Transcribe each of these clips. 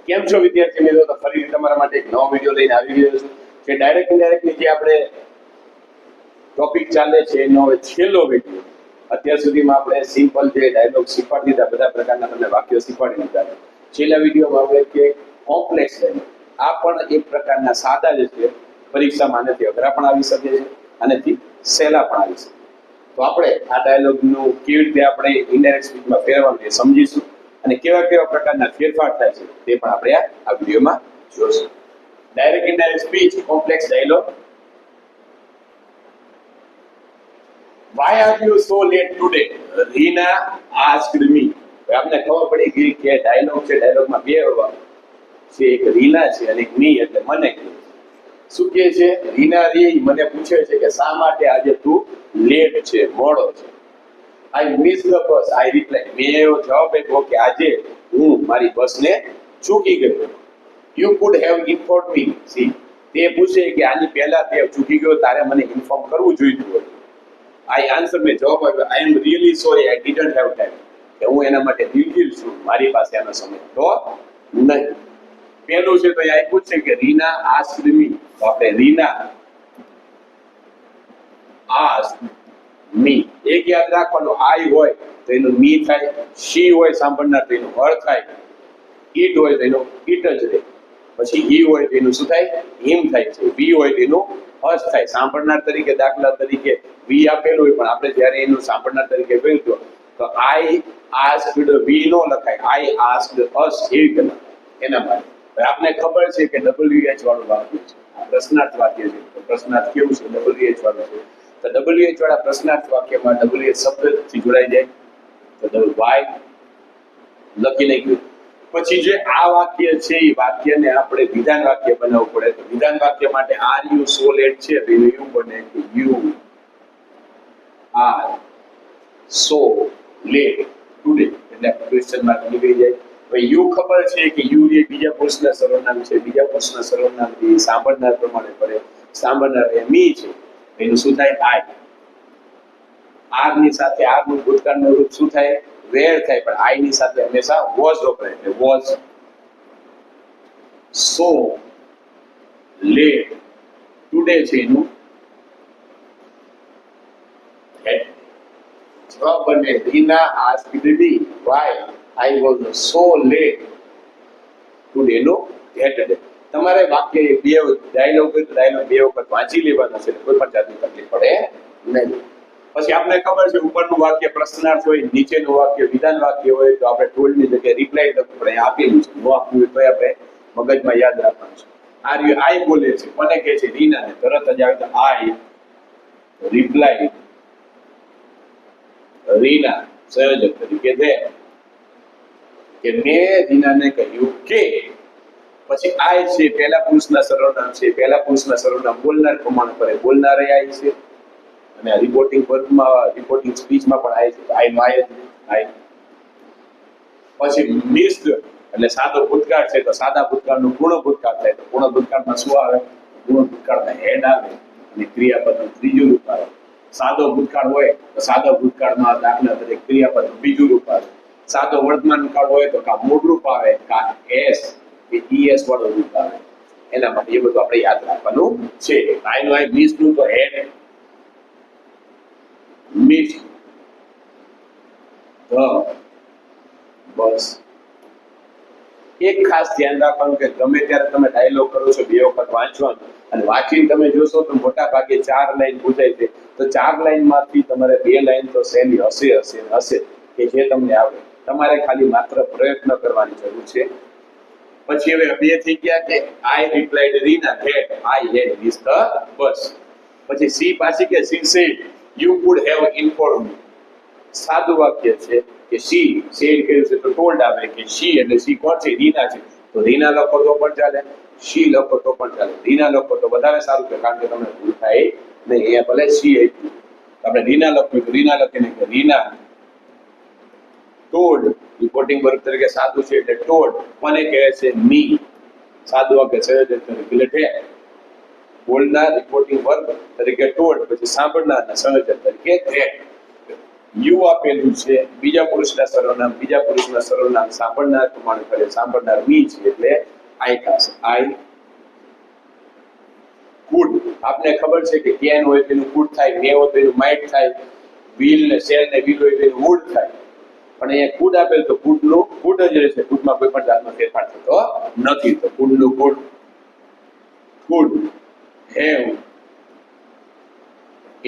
કેમ છો વિદ્યાર્થી મિત્રો? તો ફરીથી તમારા માટે એક નવો વિડીયો લઈને આવી ગયો છું જે ડાયરેક્ટ ઇનડાયરેક્ટલી જે આપણે ટોપિક ચાલે છે એનો હવે છેલ્લો વિડીયો. અત્યાર સુધીમાં આપણે સિમ્પલ જે ડાયલોગ શીખવાડી દીધા, બધા પ્રકારના તમને વાક્યો શીખવાડી દીધા. છેલ્લા વિડીયોમાં આપણે કે કોમ્પ્લેક્સ ડાયલોગ, આ પણ એક પ્રકારના સાદા જ છે. પરીક્ષામાં આનાથી અઘરા પણ આવી શકે છે, આનાથી સહેલા પણ આવી શકે. તો આપણે આ ડાયલોગનું કેવી રીતે આપણે ઇનડાયરેક્ટ સ્પીચમાં ફેરવવાનું એ સમજીશું અને કેવા કેવા પ્રકારના ફેરફાર થાય છે તે પણ આપણે આ વિડીયોમાં જોઈશું. Direct indirect speech complex dialogue. Why are you so late today? Rina asked me. આપને ખબર પડી ગઈ કે ડાયલોગ છે, ડાયલોગમાં બે છે, એક રીના છે અને એક મી, એટલે મને શું કહે છે? રીના રી મને પૂછે છે કે શા માટે આજે તું લેટ છે, મોડો છે. I missed the bus. I replied. મેં એવો જવાબ આપ્યો કે આજે હું મારી બસને ચૂકી ગયો. You could have informed me. See, તે પૂછે કે આની પહેલા તે ચૂકી ગયો, તારે મને ઇન્ફોર્મ કરવું જોઈતું હતું. I answered, મેં જવાબ આપ્યો, I am really sorry, I didn't have time. કે હું એના માટે દિલગીર છું, મારી પાસે આનો સમય તો નહીં. પહેલું છે તો અહીંયા પૂછે કે રીના asked me. તો આપણે રીના asked me. એક યાદ રાખવાનું, I હોય તો એનું me થાય, she હોય સાંભળનાર તો એનું her થાય, it હોય તો એનું it જ રહે, પછી he હોય તો એનું શું થાય? him થાય છે, we હોય તો એનું us થાય. સાંભળનાર તરીકે દાખલા તરીકે we આપેલું હોય પણ આપણે જ્યારે એનું સાંભળનાર તરીકે બોલ્યો તો I asked we નો લખાય, I asked us એવી રીતે લખાય. એના માટે હવે આપને ખબર છે કે WH વાળું વાક્ય છે, આ પ્રશ્નાર્થ વાક્ય છે. તો પ્રશ્નાર્થ કેવું છે? WH વાળું છે. તો WH વાળા પ્રશ્નાર્થ વાક્યમાં WH શબ્દથી જોડાઈ જાય તો why લખી નાખ્યું. પછી જે આ વાક્ય છે એ વાક્યને આપણે વિધાન વાક્ય બનાવવું પડે. તો વિધાન વાક્ય માટે આર યુ સો લેટ છે તો એનું એવું બને કે you are so let today, એટલે ક્વેશ્ચન માર્ક નીકળી જાય. હવે યુ ખબર છે કે યુ એ બીજા પુરુષના સર્વનામ છે, બીજા પુરુષના સર્વનામ સાંભળનાર પ્રમાણે પડે. સાંભળનાર એ મી છે, એનું શું થાય? આઈ. આર ની સાથે આર નું ભૂતકાળનું રૂપ શું થાય? વેર થાય, પણ આઈ ની સાથે હંમેશા વોઝ વપરાય, એટલે વોઝ સો લેટ ટુડે છે એનું જવાબ બને Reena asked me why I was so late today no that day. તમારે વાક્ય બે ડાયલોગ હોય તો ડાયલોગ બે વખત વાંચી લેવાનો છે, કોઈ પણ જાતની તકલીફ પડે નહીં. પછી આપણે ખબર છે ઉપરનું વાક્ય પ્રશ્નાર્થ હોય, નીચેનું વાક્ય વિધાન વાક્ય હોય, તો આપણે ટોલ્ડની જગ્યાએ રિપ્લાય લખવું પડે. આપેલું છે, નો આપવું હોય તો આપણે મગજમાં યાદ રાખવાનું છે. આઈ બોલે છે, કોને કહે છે? રીનાને. તરત જ આવે તો આઈ રિપ્લાય રીના સંયોજક તરીકે દે કે મેં રીનાને કહ્યું કે. પછી આઈ છે પહેલા પુરુષના સર્વનામ છે, પહેલા પુરુષના સર્વનામ બોલનાર પ્રમાણે પડે, બોલનાર આઈ છે અને રિપોર્ટિંગ વર્બમાં રિપોર્ટિંગ સ્પીચમાં પણ આઈ છે, આઈ નો આઈ. પછી મિસ્ડ એટલે સાદો ભૂતકાળ છે તો સાદા ભૂતકાળનું પૂર્ણ ભૂતકાળ થાય. તો પૂર્ણ ભૂતકાળમાં શું આવે? પૂર્ણ ભૂતકાળમાં હેડ આવે અને ક્રિયાપદનું ત્રીજું રૂપ આવે. સાદો ભૂતકાળ હોય તો સાદો ભૂતકાળમાં દાખલા તરીકે ક્રિયાપદનું બીજું રૂપ આવે. સાદો વર્તમાન કાળ હોય તો કા મૂળ રૂપ આવે, કા એસ કે ઈએસ વાળું રૂપ આવે. એના માટે એ બધું આપણે યાદ રાખવાનું છે. આઈ નો આઈ, મિસ નું તો હેડ મિસ બસ. એક ખાસ ધ્યાન રાખવાનું કે ગમે ત્યારે તમે ડાયલોગ કરો છો બે વખત વાંચવાનું, અને વાંચીને તમે જોશો તો મોટા ભાગે 4 લાઈન પૂછાય છે. તો 4 લાઈનમાંથી તમારે 2 લાઈન તો સહેલી હશે કે જે તમને આવડે. તમારે ખાલી માત્ર પ્રયત્ન કરવાની જરૂર છે. પછી હવે બે થઈ ગયા કે I replied Reena that I had missed the bus. પછી સી પાછી કે she said you could have informed me. સાદું વાક્ય છે કે સી સેડ કર્યું છે તો ટોલ્ડ આવે કે સી એટલે સી કોણ છે? રીના છે. તો રીના લખો તો પણ ચાલે, સી લખો તો પણ ચાલે. રીના લખો તો વધારે સારું છે, કારણ કે તમને ભૂલ થાય નહીં. અહીંયા ભલે સી આપ્યું, આપણે રીના લખ્યું તો રીના લખીને કે રીના ટોલ્ડ, રિપોર્ટિંગ વર્બ તરીકે સાદું છે એટલે ટોલ્ડ. કોને કહે છે? મી. સાદું વાક્ય સંયોજક તરીકે એટલે બોલનાર રિપોર્ટિંગ વર્બ તરીકે ટોલ્ડ, પછી સાંભળનારના સંયોજક તરીકે ધેટ. યુ આપેલું છે, બીજા પુરુષના સર્વનામ, બીજા પુરુષના સર્વનામ સાંભળનાર પ્રમાણે કરે, સાંભળનાર મી છે એટલે આઈ થશે. I could. આપને ખબર છે કે કેન હોય તો એનું કુડ થાય, મે હોય તો એનું માઇટ થાય, વિલ ને શેલ ને વિલ હોય તો એનું વુડ થાય. પણ અહીંયા કુડ આપેલ તો કુડ નું કુડ જ રહેશે, કુડમાં કોઈ પણ જાતનો ફેરફાર થતો નથી. તો કુડ નું could, could have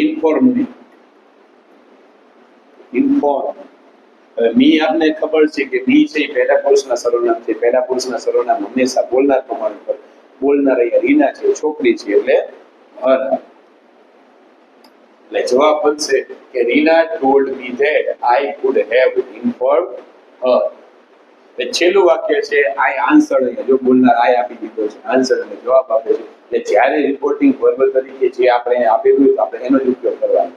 inform me, inform. Me આપને ખબર છે કે મી છે પહેલા પુરુષના સર્વનામ છે, પહેલા પુરુષના સર્વનામ હંમેશા બોલનાર પ્રમાણે પર, બોલનાર અહીંયા રીના છે, છોકરી છે એટલે હર. એટલે જવાબ બનશે કે Reena told me that I could have inform her. છેલ્લું વાક્ય છે આઈ આન્સર્ડ. જો બોલનાર આઈ આપી દીધો છે, આન્સર્ડ એટલે જવાબ આપે છે. એટલે જ્યારે રિપોર્ટિંગ વર્બલ તરીકે જે આપણે આપેલું હોય તો આપણે એનો જ ઉપયોગ કરવાનો.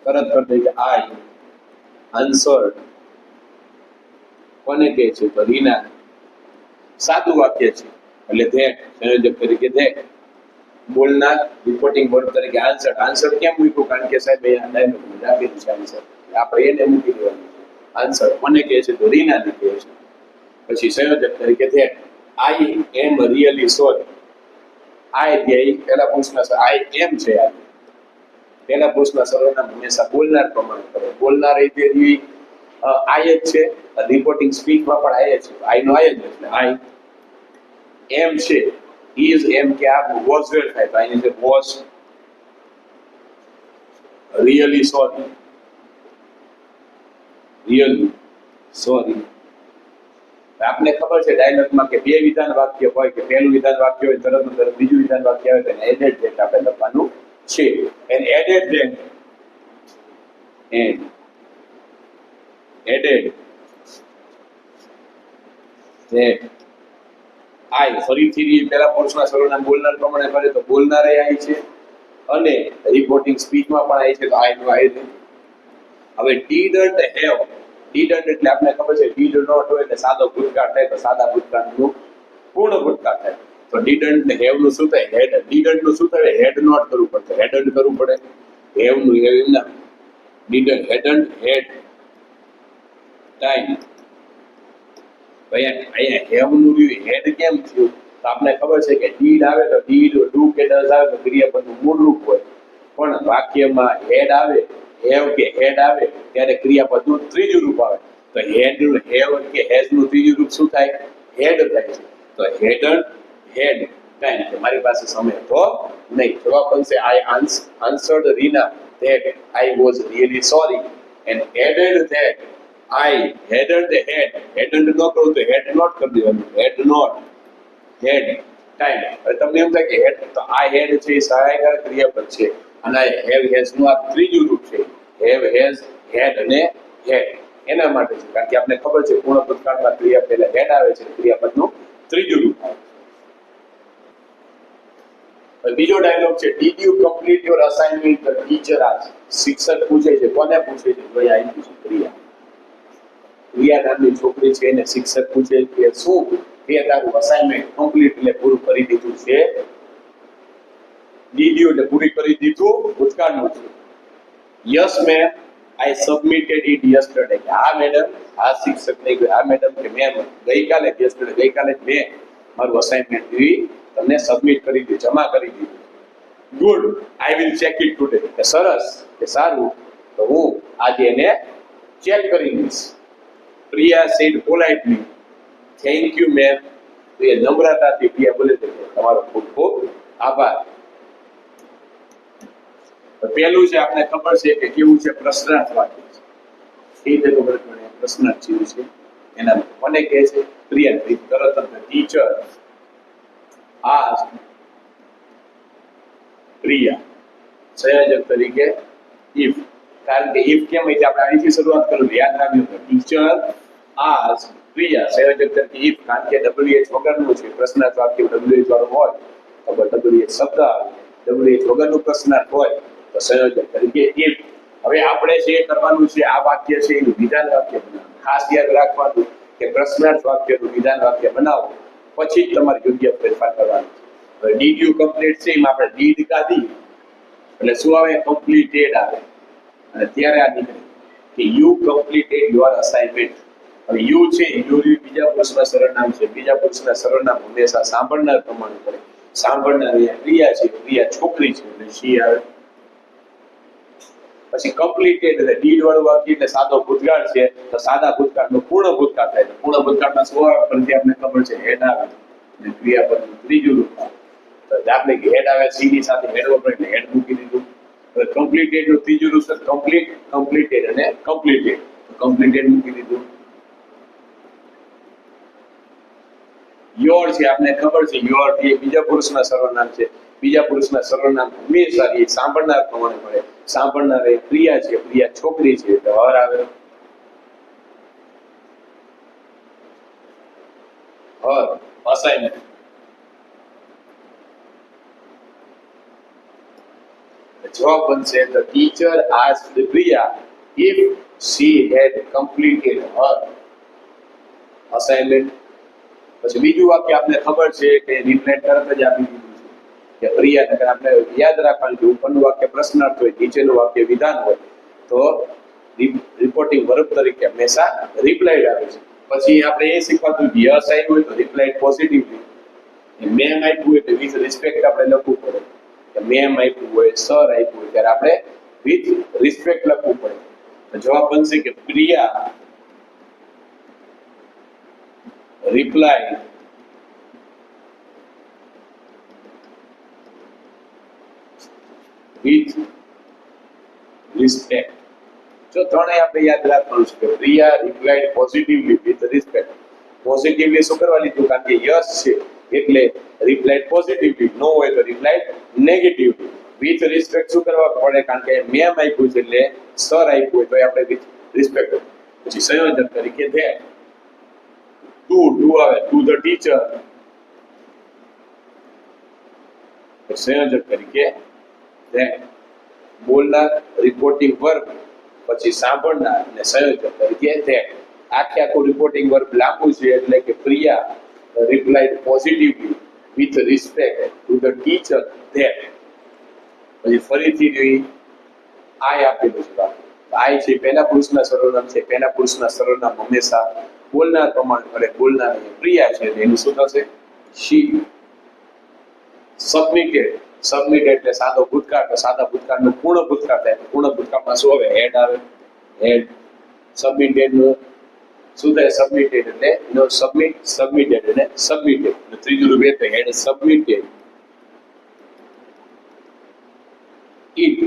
તરત કરી દઈએ કે આઈ આન્સર્ડ. કોને કહે છે તો રીના. સાદું વાક્ય છે એટલે ધેટ, સંયોજક તરીકે ધેટ. બોલનાર રિપોર્ટિંગ વર્બ તરીકે આન્સર્ડ. આન્સર્ડ કેમ મૂક્યું? કારણ કે સાહેબ અહીંયા ડાયલોગમાં આપેલું છે આન્સર, આપણે એને મૂકી દેવાનું છે. આન્સર કોને કહે છે તો રીનાને કહે છે. પછી સંયોજક તરીકે that. I am really sorry. I ધ્યેય પહેલા પુરુષના આઈ એમ છે. આ પહેલા પુરુષના સર્વનામ હંમેશા બોલનાર પ્રમાણે કરે. બોલનાર એ ધ્યેય આઈ જ છે, રિપોર્ટિંગ સ્પીકમાં પણ આઈ જ છે. આઈ નો આઈ જ એટલે આઈ એમ છે. ઇઝ એમ કે આ વોઝ વેર થાય તો આની જે was really sorry, really sorry. આપને ખબર છે ડાયલોગમાં કે બે વિધાન વાક્ય હોય, કે પહેલું વિધાન વાક્ય હોય તરત તરત બીજું વિધાન વાક્ય આવે તો એડેડ ધેટ આપણે લખવાનું છે. And added that, and added that I. ફરીથી પહેલા પુરુષના સર્વનામ બોલનાર પ્રમાણે કરે તો બોલનારે આઈ છે, અને રિપોર્ટિંગ સ્પીચમાં પણ આઈ છે તો આઈ નો આઈ છે. હવે ડીડન્ટ હેવ. ડીડન્ટ એટલે આપણે ખબર છે ડીડ નોટ હોય એટલે સાદો ભૂતકાળ થાય, તો સાદા ભૂતકાળનું પૂર્ણ ભૂતકાળ થાય. તો ડીડન્ટ ને હેવ નું શું થાય? હેડ. ડીડન્ટ નું શું થાય? હેડ નોટ કરવું પડે, હેડન્ટ કરવું પડે. હેવ નું હેવ ના, ડીડન્ટ હેડન્ટ હેડ ટાઈમ. અહીંયા હેવ નું હેડ કેમ થયું? તો આપણે ખબર છે કે ડીડ આવે તો ડીડ, ડુ કે ડઝ આવે તો ક્રિયાપદનું મૂળ રૂપ હોય. પણ વાક્યમાં હેડ આવે, હેવ કે હેડ આવે ત્યારે ક્રિયાપદનું ત્રીજું રૂપ આવે. તો હેડ, હેવ કે હેઝ નું ત્રીજું રૂપ શું થાય? હેડ થાય છે. તો હેડન્ટ હેડ ટાઈમ. મારી પાસે સમય તો નહીં. જવાબ બનશે I answered Reena that I was really sorry and added that I hadn't had. Hadn't ન કરું તો had not કરી દેવાનું. Had not had time. હવે તમને એમ થાય કે had તો I had છે એ સહાયકાર ક્રિયાપદ છે, અને I have has નું આ ત્રીજું રૂપ છે. have, has, had અને had એના માટે છે. કારણ કે આપણે ખબર છે પૂર્ણ ભૂતકાળમાં ક્રિયા પહેલા had આવે છે, ક્રિયાપદનું ત્રીજું રૂપ આવે છે. બીજો ડાયલોગ છે did you complete your assignment? The teacher asked. શિક્ષક પૂછે છે. કોને પૂછે છે? ભાઈ આપ્યું છે ક્રિયા. પ્રિયા નામની છોકરી છે એને શિક્ષક પૂછે કે શું તે તારું અસાઇનમેન્ટ કમ્પ્લીટ એટલે પૂરું કરી દીધું છે? ડીડ યુ એટલે પૂરી કરી દીધું, ભૂતકાળનું છે. Yes ma'am I submitted it yesterday. હા મેડમ, આ શિક્ષક નહીં, હા મેડમ કે મેમ ગઈકાલે યસ્ટરડે ગઈકાલે મેં મારું અસાઇનમેન્ટ તમને સબમિટ કરી દીધું, જમા કરી દીધું. Good I will check it today. કે સરસ, કે સારું, તો હું આજે એને ચેક કરી લઈશ. Priya said politely, thank you ma'am. તો એ નમ્રતાથી પ્રિયા બોલે છે તમારો ખૂબ ખૂબ આભાર. પહેલું છે આપણે ખબર છે કે કેવું છે? પ્રશ્નાર્થ વાક્ય છે. એ રીતે ખબર પડે પ્રશ્નાર્થ જેવું છે. એના મને કહે છે પ્રિયા તરત જ ટીચર asked પ્રિયા સંયોજક તરીકે if. કારણ કે if કેમ હોય આપણે અહીંથી શરૂઆત કરું યાદ રાખજો. ટીચર આસ્ક પ્રિયા સંયોજક તરીકે if, કારણ કે wh વગરનું છે. પ્રશ્નાર્થ વાક્ય wh વાળું હોય તો wh શબ્દ આવે, wh વગરનું પ્રશ્નાર્થ હોય તો સંયોજક તરીકે if. હવે આપણે જે કરવાનું છે આ વાક્ય છે એનું વિધાન વાક્ય બનાવવાનું. ખાસ યાદ રાખવાનું કે પ્રશ્નાર્થ વાક્યનું વિધાન વાક્ય બનાવો પછી જ તમારે યોગ્ય ફેરફાર કરવાનો છે. હવે ડીડ યુ કમ્પ્લીટ છે એમાં આપણે ડીડ કાઢી એટલે શું આવે? કમ્પ્લીટેડ આવે. અને ત્યારે આ નીકળે કે યુ કમ્પ્લીટેડ યોર અસાઇનમેન્ટ. હવે યુ છે યુ બીજા પુરુષના સર્વનામ છે. બીજા પુરુષના સર્વનામ હંમેશા સાંભળનાર પ્રમાણે પડે. સાંભળનાર અહીંયા ક્રિયા છે, ક્રિયા છોકરી છે એટલે શી આવે. પછી કમ્પ્લીટેડ એટલે ડીડ વાળું વાક્ય એટલે સાદો ભૂતકાળ છે તો સાદા ભૂતકાળનો પૂર્ણ ભૂતકાળ થાય. પૂર્ણ ભૂતકાળના સ્વભાવ પરથી આપણે ખબર છે હેડ આવે અને ક્રિયાપદનું ત્રીજું રૂપ આવે. તો દાખલે કે હેડ આવે સી ની સાથે હેડ વપરાય એટલે હેડ મૂકી દીધું. હવે કમ્પ્લીટેડ નું ત્રીજું રૂપ છે કમ્પ્લીટ, કમ્પ્લીટેડ અને કમ્પ્લીટેડ. કમ્પ્લીટેડ મૂકી દીધું. યોર છે આપણે ખબર છે યોર એ બીજા પુરુષના સર્વનામ છે. બીજા પુરુષના સર્વનામ હંમેશા એ સાંભળનાર પ્રમાણે મળે. સાંભળનાર એ પ્રિયા છે, પ્રિયા છોકરી છે એટલે હર આવે. હર અસાઇનમેન્ટ. જવાબ બનશે the teacher asked Priya if she had completed her assignment. પછી બીજું વાક્ય આપણે ખબર છે કે રિપ્લાય તરત જ આપી દીધું છે કે પ્રિયા નગર. આપણે યાદ રાખવાનું કે ઉપરનું વાક્ય પ્રશ્નાર્થ હોય, નીચેનું વાક્ય વિધાન હોય તો રિપોર્ટિંગ વર્બ તરીકે હંમેશા રિપ્લાઇડ આવે છે. પછી આપણે એ શીખવાતું કે યસ આવ્યું હોય તો રિપ્લાઇડ પોઝિટિવલી. મેમ આપ્યું હોય તો વિથ રિસ્પેક્ટ આપણે લખવું પડે. કે મેમ આપ્યું હોય, સર આપ્યું હોય ત્યારે આપણે વિથ રિસ્પેક્ટ લખવું પડે. તો જવાબ બનશે કે પ્રિયા reply with respect. જો ત્રણેય આપણે યાદ રાખવાનું છે કે Priya replied positively with respect. Positively શું કરવા લીધું કારણ કે યસ છે એટલે રિપ્લાઇડ પોઝિટિવલી, નો હોય તો રિપ્લાઇડ નેગેટિવલી. વિથ રિસ્પેક્ટ શું કરવા પડે કારણ કે મેમ આપ્યું છે એટલે સર આપ્યું હોય તો આપણે વિથ રિસ્પેક્ટ. પછી સંયોજન તરીકે ધેટ. ટુ આવે ટુ ધ ટીચર સંયોજક તરીકે ધેટ. બોલનાર રિપોર્ટિંગ વર્બ પછી સાંભળનાર અને સંયોજક તરીકે ધેટ. આખું રિપોર્ટિંગ વર્બ લાંબુ છે એટલે કે Priya replied positively with respect to the teacher that. પછી ફરીથી આઈ આપેલું છે. આઈ છે પહેલા પુરુષના સર્વનામ છે. પહેલા પુરુષના સર્વનામ હંમેશા બોલનાર પ્રમાણે પડે. બોલનાર પ્રિયા છે એનું શું થશે શી. સબમિટેડ. સબમિટેડ એટલે સાદો ભૂતકાળ. તો સાદા ભૂતકાળનું પૂર્ણ ભૂતકાળ થાય. પૂર્ણ ભૂતકાળમાં શું આવે હેડ આવે. હેડ. સબમિટેડ નું શું થાય સબમિટેડ એટલે નો સબમિટ, સબમિટેડ અને સબમિટેડ. ત્રીજું રૂપ એટલે હેડ સબમિટેડ. ઇટ.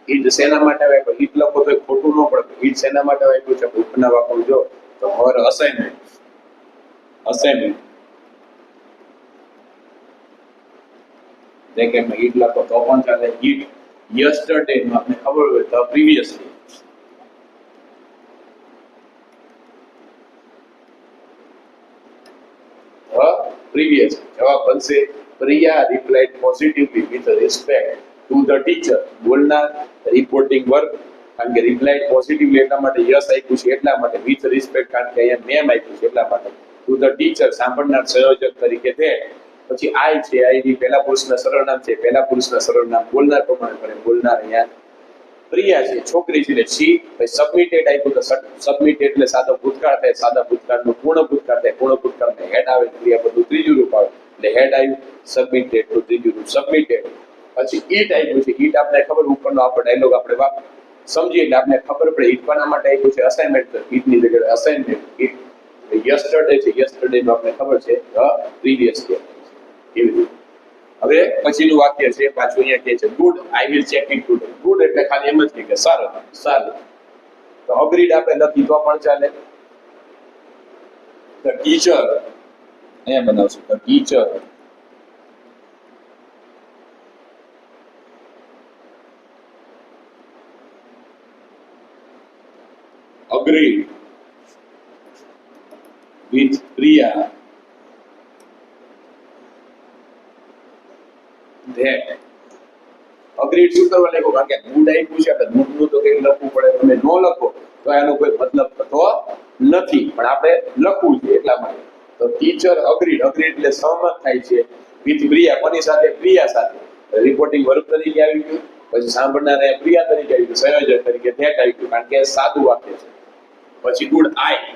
ઇટ શેના માટે આપ્યું? ઇટ લખો તો ખોટું ન પડે. ઇટ શેના માટે આપ્યું છે ઉપરના વાક્ય જો તો હર અસાઇનમેન્ટ. અસાઇનમેન્ટ દેખે મે ઇટ લખો તો પણ ચાલે. ઇટ યસ્ટરડે નો આપણે ખબર હોય તો પ્રીવિયસલી. પ્રીવિયસ. જવાબ બનશે Priya replied positively with respect to the teacher. બોલનાર રિપોર્ટિંગ વર્બ કારણ કે રિપ્લાઇડ પોઝિટિવલી એટલા માટે યસ આપ્યું છે એટલા માટે. વિથ રિસ્પેક્ટ કારણ કે અહીંયા મેમ આપ્યું છે એટલા માટે. ટુ ધ ટીચર સાંભળનાર સંયોજક તરીકે તે. પછી આઈ છે. આઈ પહેલા પુરુષના સર્વનામ છે. પહેલા પુરુષના સર્વનામ બોલનાર પ્રમાણે પડે. બોલનાર અહીંયા પ્રિયા છે છોકરી છે એટલે શી. પછી સબમિટેડ આપ્યું તો સબમિટેડ એટલે સાદો ભૂતકાળ થાય. સાદા ભૂતકાળનું પૂર્ણ ભૂતકાળ થાય. પૂર્ણ ભૂતકાળને હેડ આવે. ક્રિયાપદનું ત્રીજું રૂપ આવે એટલે હેડ આવ્યું. સબમિટેડ નું ત્રીજું રૂપ સબમિટેડ. પછી ઈટ આપ્યું છે. ઈટ આપણે ખબર ઉપરનો આપણો ડાયલોગ આપણે સમજીએ એટલે આપણે ખબર પડે ઈટ કોના માટે આપ્યું છે અસાઇનમેન્ટ. ઈટ ની જગ્યાએ અસાઇનમેન્ટ. ઈટ યસ્ટરડે છે. યસ્ટરડે નો આપણે ખબર છે પ્રીવિયસ ડે. એવી રીતે હવે પછીનું વાક્ય છે પાછું અહીંયા કહે છે good I will check it today. Good એટલે ખાલી એમ જ કે સારું સારું. તો અગ્રીડ આપણે લખી તો પણ ચાલે. ધ ટીચર અહીંયા બનાવશું the teacher agreed with Priya that agreed શું કરવા લાગ્યો કારણ કે ગુડ આપ્યું છે આપણે ગુડ નું તો કંઈક લખવું પડે. તમે નો લખો તો એનો કોઈ મતલબ થતો નથી પણ આપણે લખવું છે એટલા માટે. તો ટીચર અગ્રીડ. અગ્રીડ એટલે સહમત થાય છે વિથ પ્રિયા. કોની સાથે? પ્રિયા સાથે. રિપોર્ટિંગ વર્બ તરીકે આવી ગયું. પછી સાંભળનારે પ્રિયા તરીકે આવી ગયું, સંયોજક તરીકે ધેટ આવી ગયું, કારણ કે સાદું વાક્ય છે. પછી ગુડ આઈ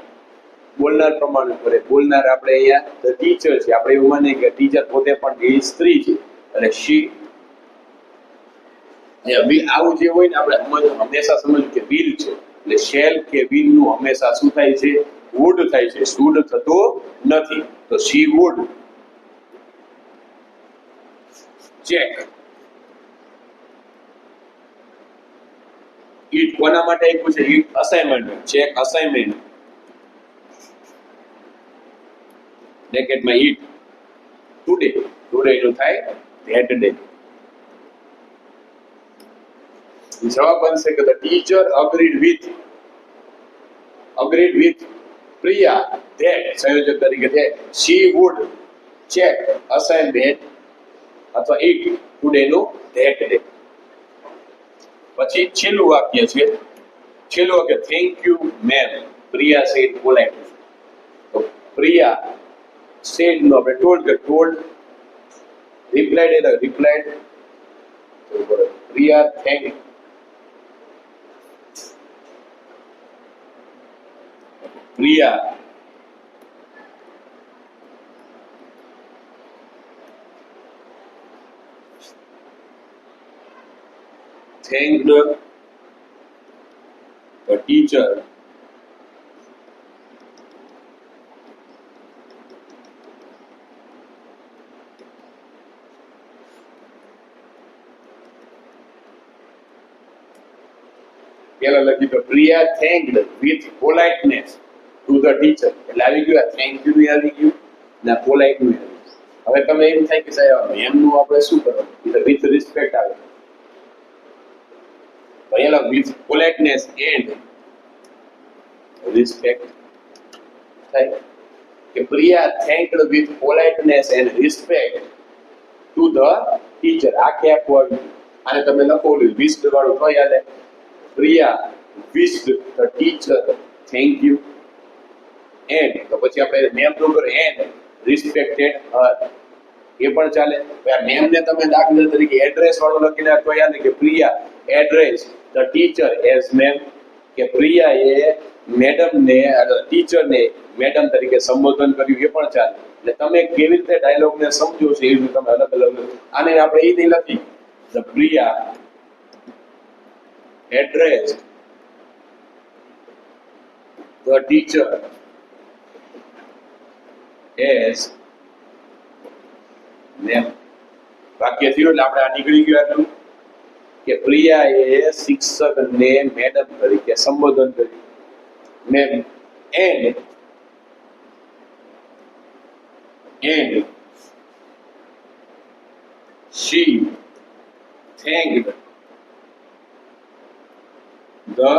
બોલનાર પ્રમાણે કરે. બોલનાર આપણે અહીંયા ધ ટીચર છે, આપણે એવું માનીએ કે ટીચર પોતે પણ સ્ત્રી છે અને શી. આવું જે હોય ને આપણે હંમેશા સમજવું કે વિલ છે, એટલે શેલ કે વિલ નું હંમેશા શું થાય છે? વુડ થાય છે, શુડ થતો નથી. તો શી વુડ ચેક ઇટ. કોના માટે આપ્યું છે? It assignment. ચેક અસાઇનમેન્ટ બ્રેકેટમાં ઇટ ટુડે. ટુડે નું થાય ધેટ ડે. જવાબ બનશે કે the teacher agreed with Priya that, સંયોજક તરીકે that she would check assignment અથવા ઇટ ટુડે નું ધેટ ડે. પછી છેલ્લું વાક્ય છે, thank you ma'am Priya said politely. તો પ્રિયા સેડ નો આપણે told replied Priya thank Priya thanked the teacher પેલા લખી તો Priya thanked with politeness to the teacher. એટલે આવી ગયું આ થેન્ક યુ ની આવી ગયું ને પોલાઇટ નું આવી ગયું. હવે તમે એમ થાય કે સાહેબ એમનું આપણે શું કરવાનું? એ તો વિથ રિસ્પેક્ટ આવે. પહેલા with politeness and respect થાય કે Priya thanked with politeness and respect to the teacher. આખે આખું આવ્યું. અને તમે લખો વિસ્ડ વાળું તો યાદ આવે. Priya wished the teacher thank you and તો પછી આપણે name number and respected her એ પણ ચાલે. આ નેમ ને તમે દાખલા તરીકે એડ્રેસ વાળું લખીને તો યાદ કે Priya address the teacher as ma'am, કે પ્રિયા એ મેડમ ને ટીચર ને મેડમ તરીકે સંબોધન કર્યું એ પણ ચાલે. એટલે તમે કેવી રીતે ડાયલોગ ને સમજો છો એ રીતે તમે અલગ અલગ. આને આપણે એ નહીં લખી the Priya addressed the teacher as name. વાક્ય થયું એટલે આપણે આ નીકળી ગયું આટલું કે પ્રિયાએ શિક્ષકને મેડમ તરીકે સંબોધન કર્યું. Ma'am and she thanked the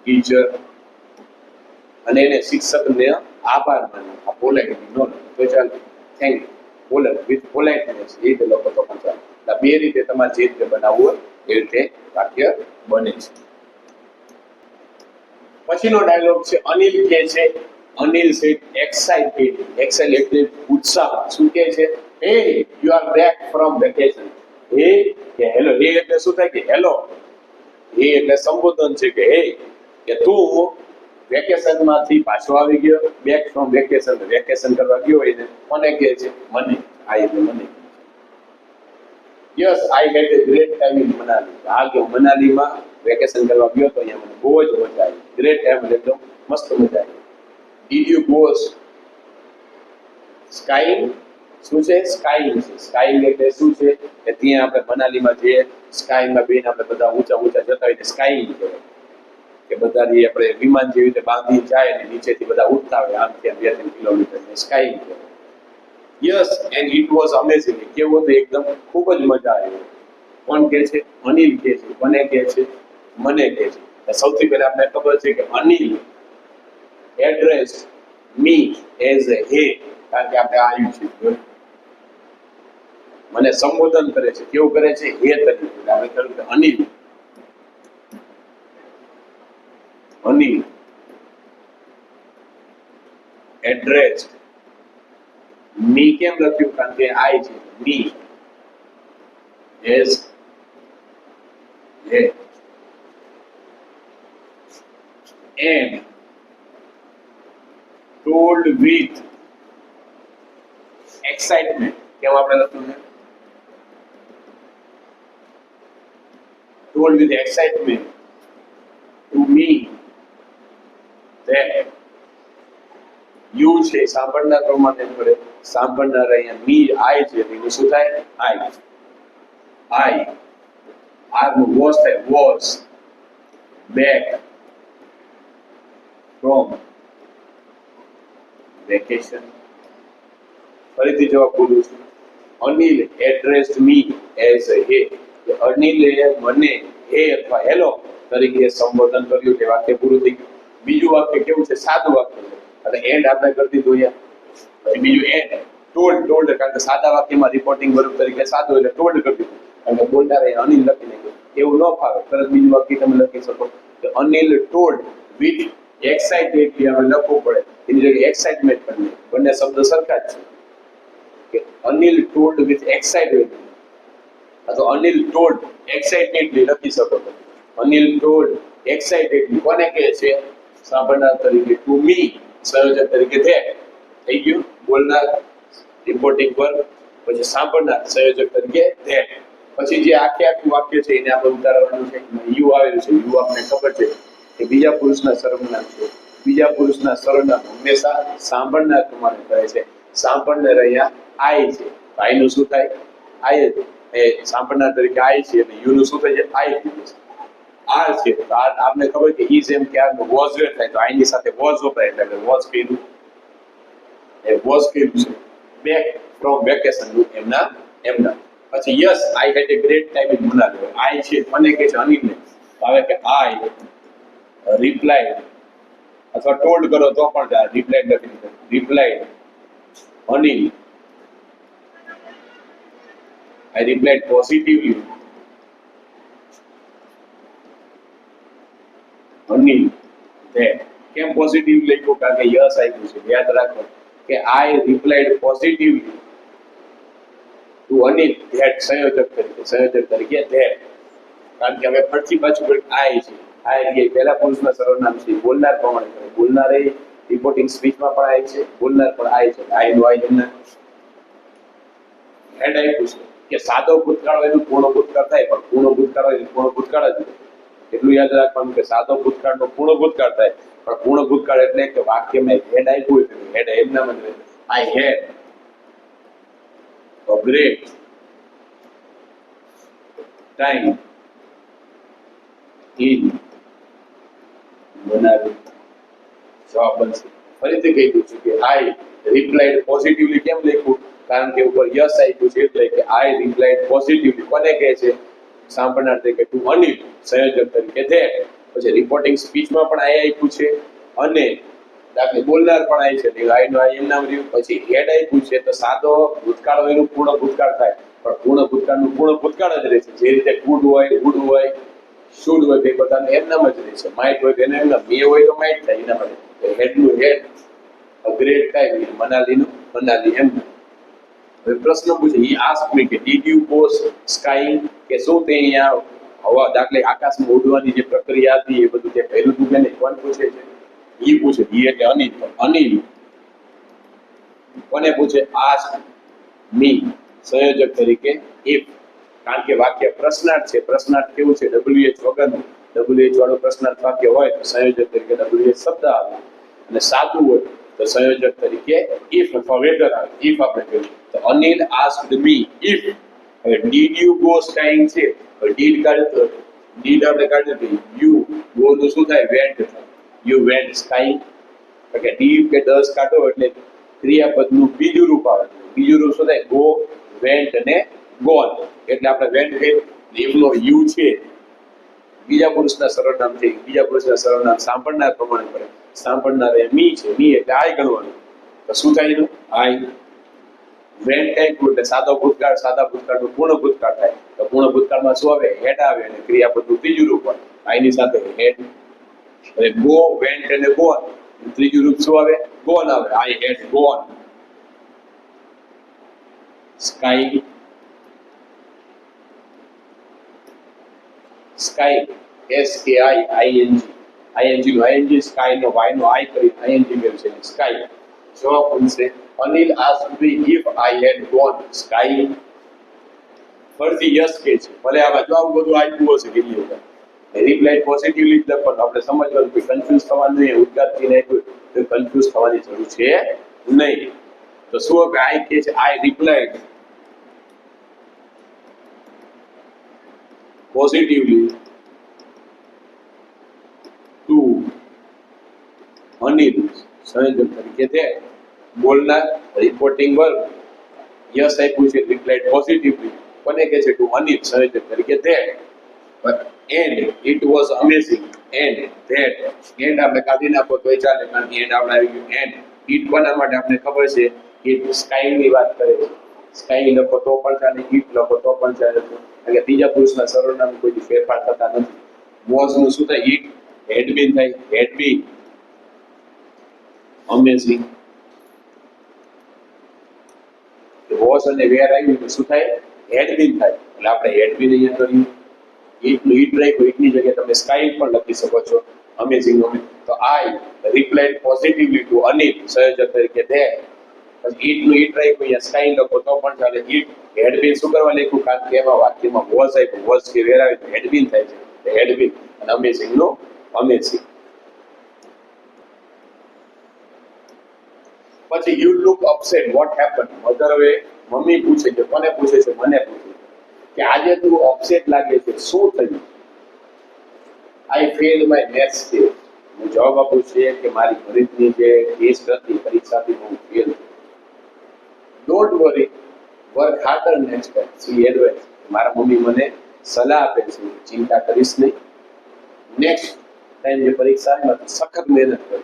teacher અને એને શિક્ષકને આભાર માન્યો. આ પોલાઇટલી નો તો ચાલ થેન્ક યુ પોલાઇટ વિથ પોલાઇટનેસ એ રીતે લોકો તો પણ ચાલે. એટલે બે રીતે તમારે જે રીતે બનાવવું હોય એ રીતે વાક્ય બને છે. પછીનો ડાયલોગ છે અનિલ કહે છે, અનિલ સેડ એક્સાઇટેડ. એક્સાઇટેડ એટલે ઉત્સાહ. શું કહે છે? હે you are back from vacation. હે કે હેલો. હે એટલે શું થાય કે હેલો. એ એટલે સંબોધન છે કે હે કે તું વેકેશન માંથી પાછો આવી ગયો. બેક ફ્રોમ વેકેશન, વેકેશન કરવા ગયો હોય ને કોને કહે છે? મને. આ એટલે મને. Yes I had a great time in Manali. હા કે મનાલીમાં વેકેશન કરવા ગયો તો અહીંયા મને બહુ જ મજા આવી. ગ્રેટ ટાઈમ એટલે મસ્ત મજા આવી. Did you go skiing? શું છે? સ્કાઈંગ છે. સ્કાઈંગ એટલે શું છે કે ત્યાં આપણે મનાલીમાં જે સ્કાઈમાં બેન આપણે બધા ઊંચા ઊંચા જતા હોય સ્કાઈંગ કહેવાય. કે બધા આપણે વિમાન જેવી રીતે બાંધી જાય અને નીચેથી બધા ઉડતા હોય આમથી આમ 2-3 કિલોમીટર સ્કાઈંગ કહેવાય. Yes and it was amazing. કેવું હતું? એકદમ ખૂબ જ મજા આવી. કોણ કહે છે? અનિલ કહે છે. કોને કહે છે? મને કહે છે. સૌથી પહેલા આપણે ખબર છે કે Anil address me as a હે, કારણ કે આપણે આવ્યું છે મને સંબોધન કરે છે. કેવું કરે છે? હે તરીકે. આપણે કહ્યું કે અનિલ એડ્રેસ મી. કેમ લખ્યું? કારણ કે આઈ છે. મી as there and told with excitement. કેમ આપણે લખ્યું છે? told with excitement to me that you છે સાંભળનાર પ્રમાણે પડે. સાંભળનાર અહીંયા me I છે એનું શું થાય? I નું was થાય was back from vacation. ફરીથી જવાબ બોલું છું. Anil addressed me as a he. અનિલે મને હે અથવા હેલો તરીકે સંબોધન કર્યું કે વાક્ય પૂરું થઈ ગયું. બીજું વાક્ય કેવું છે? સાદું વાક્ય છે અને એન્ડ આપણે કરી દીધું અહીંયા. પછી બીજું એન્ડ ટોલ્ડ કારણ કે સાદા વાક્યમાં રિપોર્ટિંગ વર્બ તરીકે સાદું એટલે ટોલ્ડ કરી દીધું અને બોલનારે અનિલ લખી નાખ્યું. એવું ન ફાવે તરત બીજું વાક્ય તમે લખી શકો કે અનિલ ટોલ્ડ વિથ એક્સાઇટેડલી આપણે લખવું પડે એની જગ્યાએ એક્સાઇટમેન્ટ કરી બંને શબ્દ સરખા જ છે કે અનિલ ટોલ્ડ વિથ એક્સાઇટેડ અથવા અનિલ ટોલ્ડ એક્સાઇટેડલી લખી શકો છો. અનિલ ટોલ્ડ એક્સાઇટેડલી કોને કહે છે? સાંભળનાર તરીકે ટુ મી, સંયોજક તરીકે ધેટ. થઈ ગયું બોલનાર રિપોર્ટિંગ વર્બ, પછી સાંભળનાર સંયોજક તરીકે ધેટ. પછી જે આખું વાક્ય છે એને આપણે ઉતારવાનું છે. યુ આવેલું છે. યુ આપણને ખબર છે કે બીજા પુરુષના સર્વનામ છે. બીજા પુરુષના સર્વનામ હંમેશા સાંભળનાર પ્રમાણે કરે છે. સાંભળનાર અહીંયા આઈ છે. આઈ નું શું થાય? આઈ એ સાંભળનાર તરીકે આઈ છે અને યુ નું શું થાય છે? આઈ આર છે. તો આપને ખબર કે ઈઝ એમ કે આર નો વોઝ થાય તો આઈ ની સાથે વોઝ વપરાય એટલે વોઝ કર્યું એ વોઝ કર્યું છે. બેક ફ્રોમ વેકેશન એમના પછી yes I had a great time in Manali. I છે મને કે છે અનિલને આવે કે આઈ રિપ્લાઈડ અથવા ટોલ્ડ કરો તો પણ ચાલે. રિપ્લાઈડ લખી દીધું. Replied Anil I replied positively. Anil that કેમ પોઝિટિવ લખ્યું? કારણ કે યસ આપ્યું છે. યાદ રાખો કે I replied positively to Anil that સંયોજક તરીકે that કારણ કે હવે ફરીથી પાછું I છે. I પહેલા પુરુષના સર્વનામ છે. બોલનાર પ્રમાણે કરે. બોલનારે રિપોર્ટિંગ સ્પીચમાં પણ I છે. બોલનાર પણ I છે. I નો I એમના હેડ આપ્યું છે કે સાદો ભૂતકાળ હોય એનું પૂર્ણ ભૂતકાળ થાય પણ પૂર્ણ ભૂતકાળ હોય પૂર્ણ ભૂતકાળ જ એટલું યાદ રાખવાનું કે સાદો ભૂતકાળ નો પૂર્ણ ભૂતકાળ થાય પણ પૂર્ણ ભૂતકાળ એટલે કે વાક્યમાં હેડ આપ્યું હોય હેડ એમના જ રહે. I had a great time in Manali. જવાબ બનશે. ફરીથી કહી દઉં છું કે આઈ રિપ્લાઈડ પોઝિટિવલી કેમ લખ્યું? કારણ કે ઉપર યસ આપ્યું છે એટલે કે આઈ રિપ્લાઈડ પોઝિટિવલી કોને કહે છે? સાંભળનાર તરીકે ટુ અનિલ, સંયોજક તરીકે ધેટ. પછી રિપોર્ટિંગ સ્પીચમાં પણ આઈ આપ્યું છે અને દાખલે બોલનાર પણ આઈ છે એટલે આઈ નો આઈ એમ નામ રહ્યું. પછી હેડ આપ્યું છે તો સાદો ભૂતકાળ હોય એનું પૂર્ણ ભૂતકાળ થાય પણ પૂર્ણ ભૂતકાળનું પૂર્ણ ભૂતકાળ જ રહેશે. જે રીતે ગુડ હોય વુડ હોય શુડ હોય તે બધાને એમ નામ જ રહેશે. માઇટ હોય તો એને એમ નામ, મે હોય તો માઇટ થાય એના માટે હેડ નું હેડ, અ ગ્રેટ ટાઈમ મનાલીનું મનાલી એમ. હવે પ્રશ્ન પૂછે ઈ આસ્ક મી કે ડીડ યુ ગો સ્કાઈંગ કે શું તે અહીંયા હવા દાખલે આકાશમાં ઉડવાની જે પ્રક્રિયા હતી એ બધું તે પહેલું તું કે નહીં? કોણ પૂછે છે? ઈ પૂછે. ઈ એટલે અનિલ. અનિલ કોને પૂછે? આસ્ક મી સંયોજક તરીકે ઇફ. કારણ કે વાક્ય પ્રશ્નાર્થ છે. પ્રશ્નાર્થ કેવું છે? WH વગરનું. WH વાળું પ્રશ્નાર્થ વાક્ય હોય તો સંયોજક તરીકે WH શબ્દ આવે અને સાદું હોય તો સંયોજક તરીકે if અથવા whether આવે. if આપણે કહ્યું તો અનિલ asked me if. હવે did you go skiing છે તો did કાઢે તો did આપણે કાઢે તો you go નું શું થાય? went થાય. you went skiing. કે did કે does કાઢો એટલે ક્રિયાપદનું બીજું રૂપ આવે. બીજું રૂપ શું થાય? go, went અને gone. એટલે આપણે went કહ્યું. if નો you છે બીજા પુરુષના સર્વનામ છે. બીજા પુરુષના સર્વનામ સાંભળનાર પ્રમાણે કરે. સાંભળનાર એ મી છે. મી એટલે આઈ ગણવાનું. તો શું થાય એનું? આઈ વેન્ટ ટાઈપ એટલે સાદો ભૂતકાળ. સાદા ભૂતકાળનું પૂર્ણ ભૂતકાળ થાય તો પૂર્ણ ભૂતકાળમાં શું આવે? હેડ આવે અને ક્રિયાપદનું ત્રીજું રૂપ હોય આઈની સાથે હેડ. એટલે ગો, વેન્ટ અને ગોન. ત્રીજું રૂપ શું આવે? ગોન આવે. I had gone ski sky SKIING ING નો ING સ્કાય નો Y નો I કરી ING મેળવ્યું છે સ્કાય. જવાબ બનશે અનિલ asked me if I had gone sky. ફરીથી યસ કે છે ભલે આમાં જવાબ બધું આપ્યું હશે કેટલી વખત રિપ્લાય પોઝિટિવલી જ લખવાનું આપણે સમજવાનું કે કન્ફ્યુઝ થવાનું નહીં ઉદ્ગારથી નહીં તો કન્ફ્યુઝ થવાની જરૂર છે નહીં તો શું કે આઈ કે છે આઈ રિપ્લાયડ પોઝિટિવલી ટુ અનિલ સંયોજક તરીકે છે બોલનાર રિપોર્ટિંગ વર્ગ યસ આપ્યું છે રિપ્લાયડ પોઝિટિવલી કોને કહે છે ટુ અનિલ સંયોજક તરીકે છે and it was amazing and that and આપણે કાઢી નાખો તોય ચાલે કારણ કે and આપણે આવી ગયું and it કોના માટે આપણે ખબર છે it sky ની વાત કરે છે sky લખો તો પણ ચાલે it લખો તો પણ ચાલે એટલે ત્રીજા પુરુષના સર્વનામ કોઈ ફેરફાર થતા નથી was નું શું થાય it had been થાય had been amazing was અને where આવ્યું તો શું થાય had been થાય એટલે આપણે had been અહીંયા કર્યું it નું it રાખ્યું it ની જગ્યાએ તમે sky પણ લખી શકો છો amazing તો I replied positively to Anil સંયોજક તરીકે there પછી it નું it રાખ્યું અહીંયા sky લખો તો પણ ચાલે it had been શું કરવા લખ્યું કારણ કે એમાં વાક્યમાં was આપ્યું was કે where આવ્યું તો had been થાય છે had been અને amazing નો amazing પછી you look upset what happened mother હવે મમ્મી પૂછે છે કોને પૂછે છે મને પૂછે કે આજે તું અપસેટ લાગે છે શું થયું આઈ ફેલ્ડ માય નેક્સ્ટ ટેસ્ટ હું જવાબ આપું છું કે મારી ગણિતની જે ટેસ્ટ હતી પરીક્ષાથી હું fail don't worry work harder next time C advice મારા મમ્મી મને સલાહ આપે છે ચિંતા કરીશ નહીં નેક્સ્ટ ટાઈમ જે પરીક્ષા આવે તો સખત મહેનત કરજો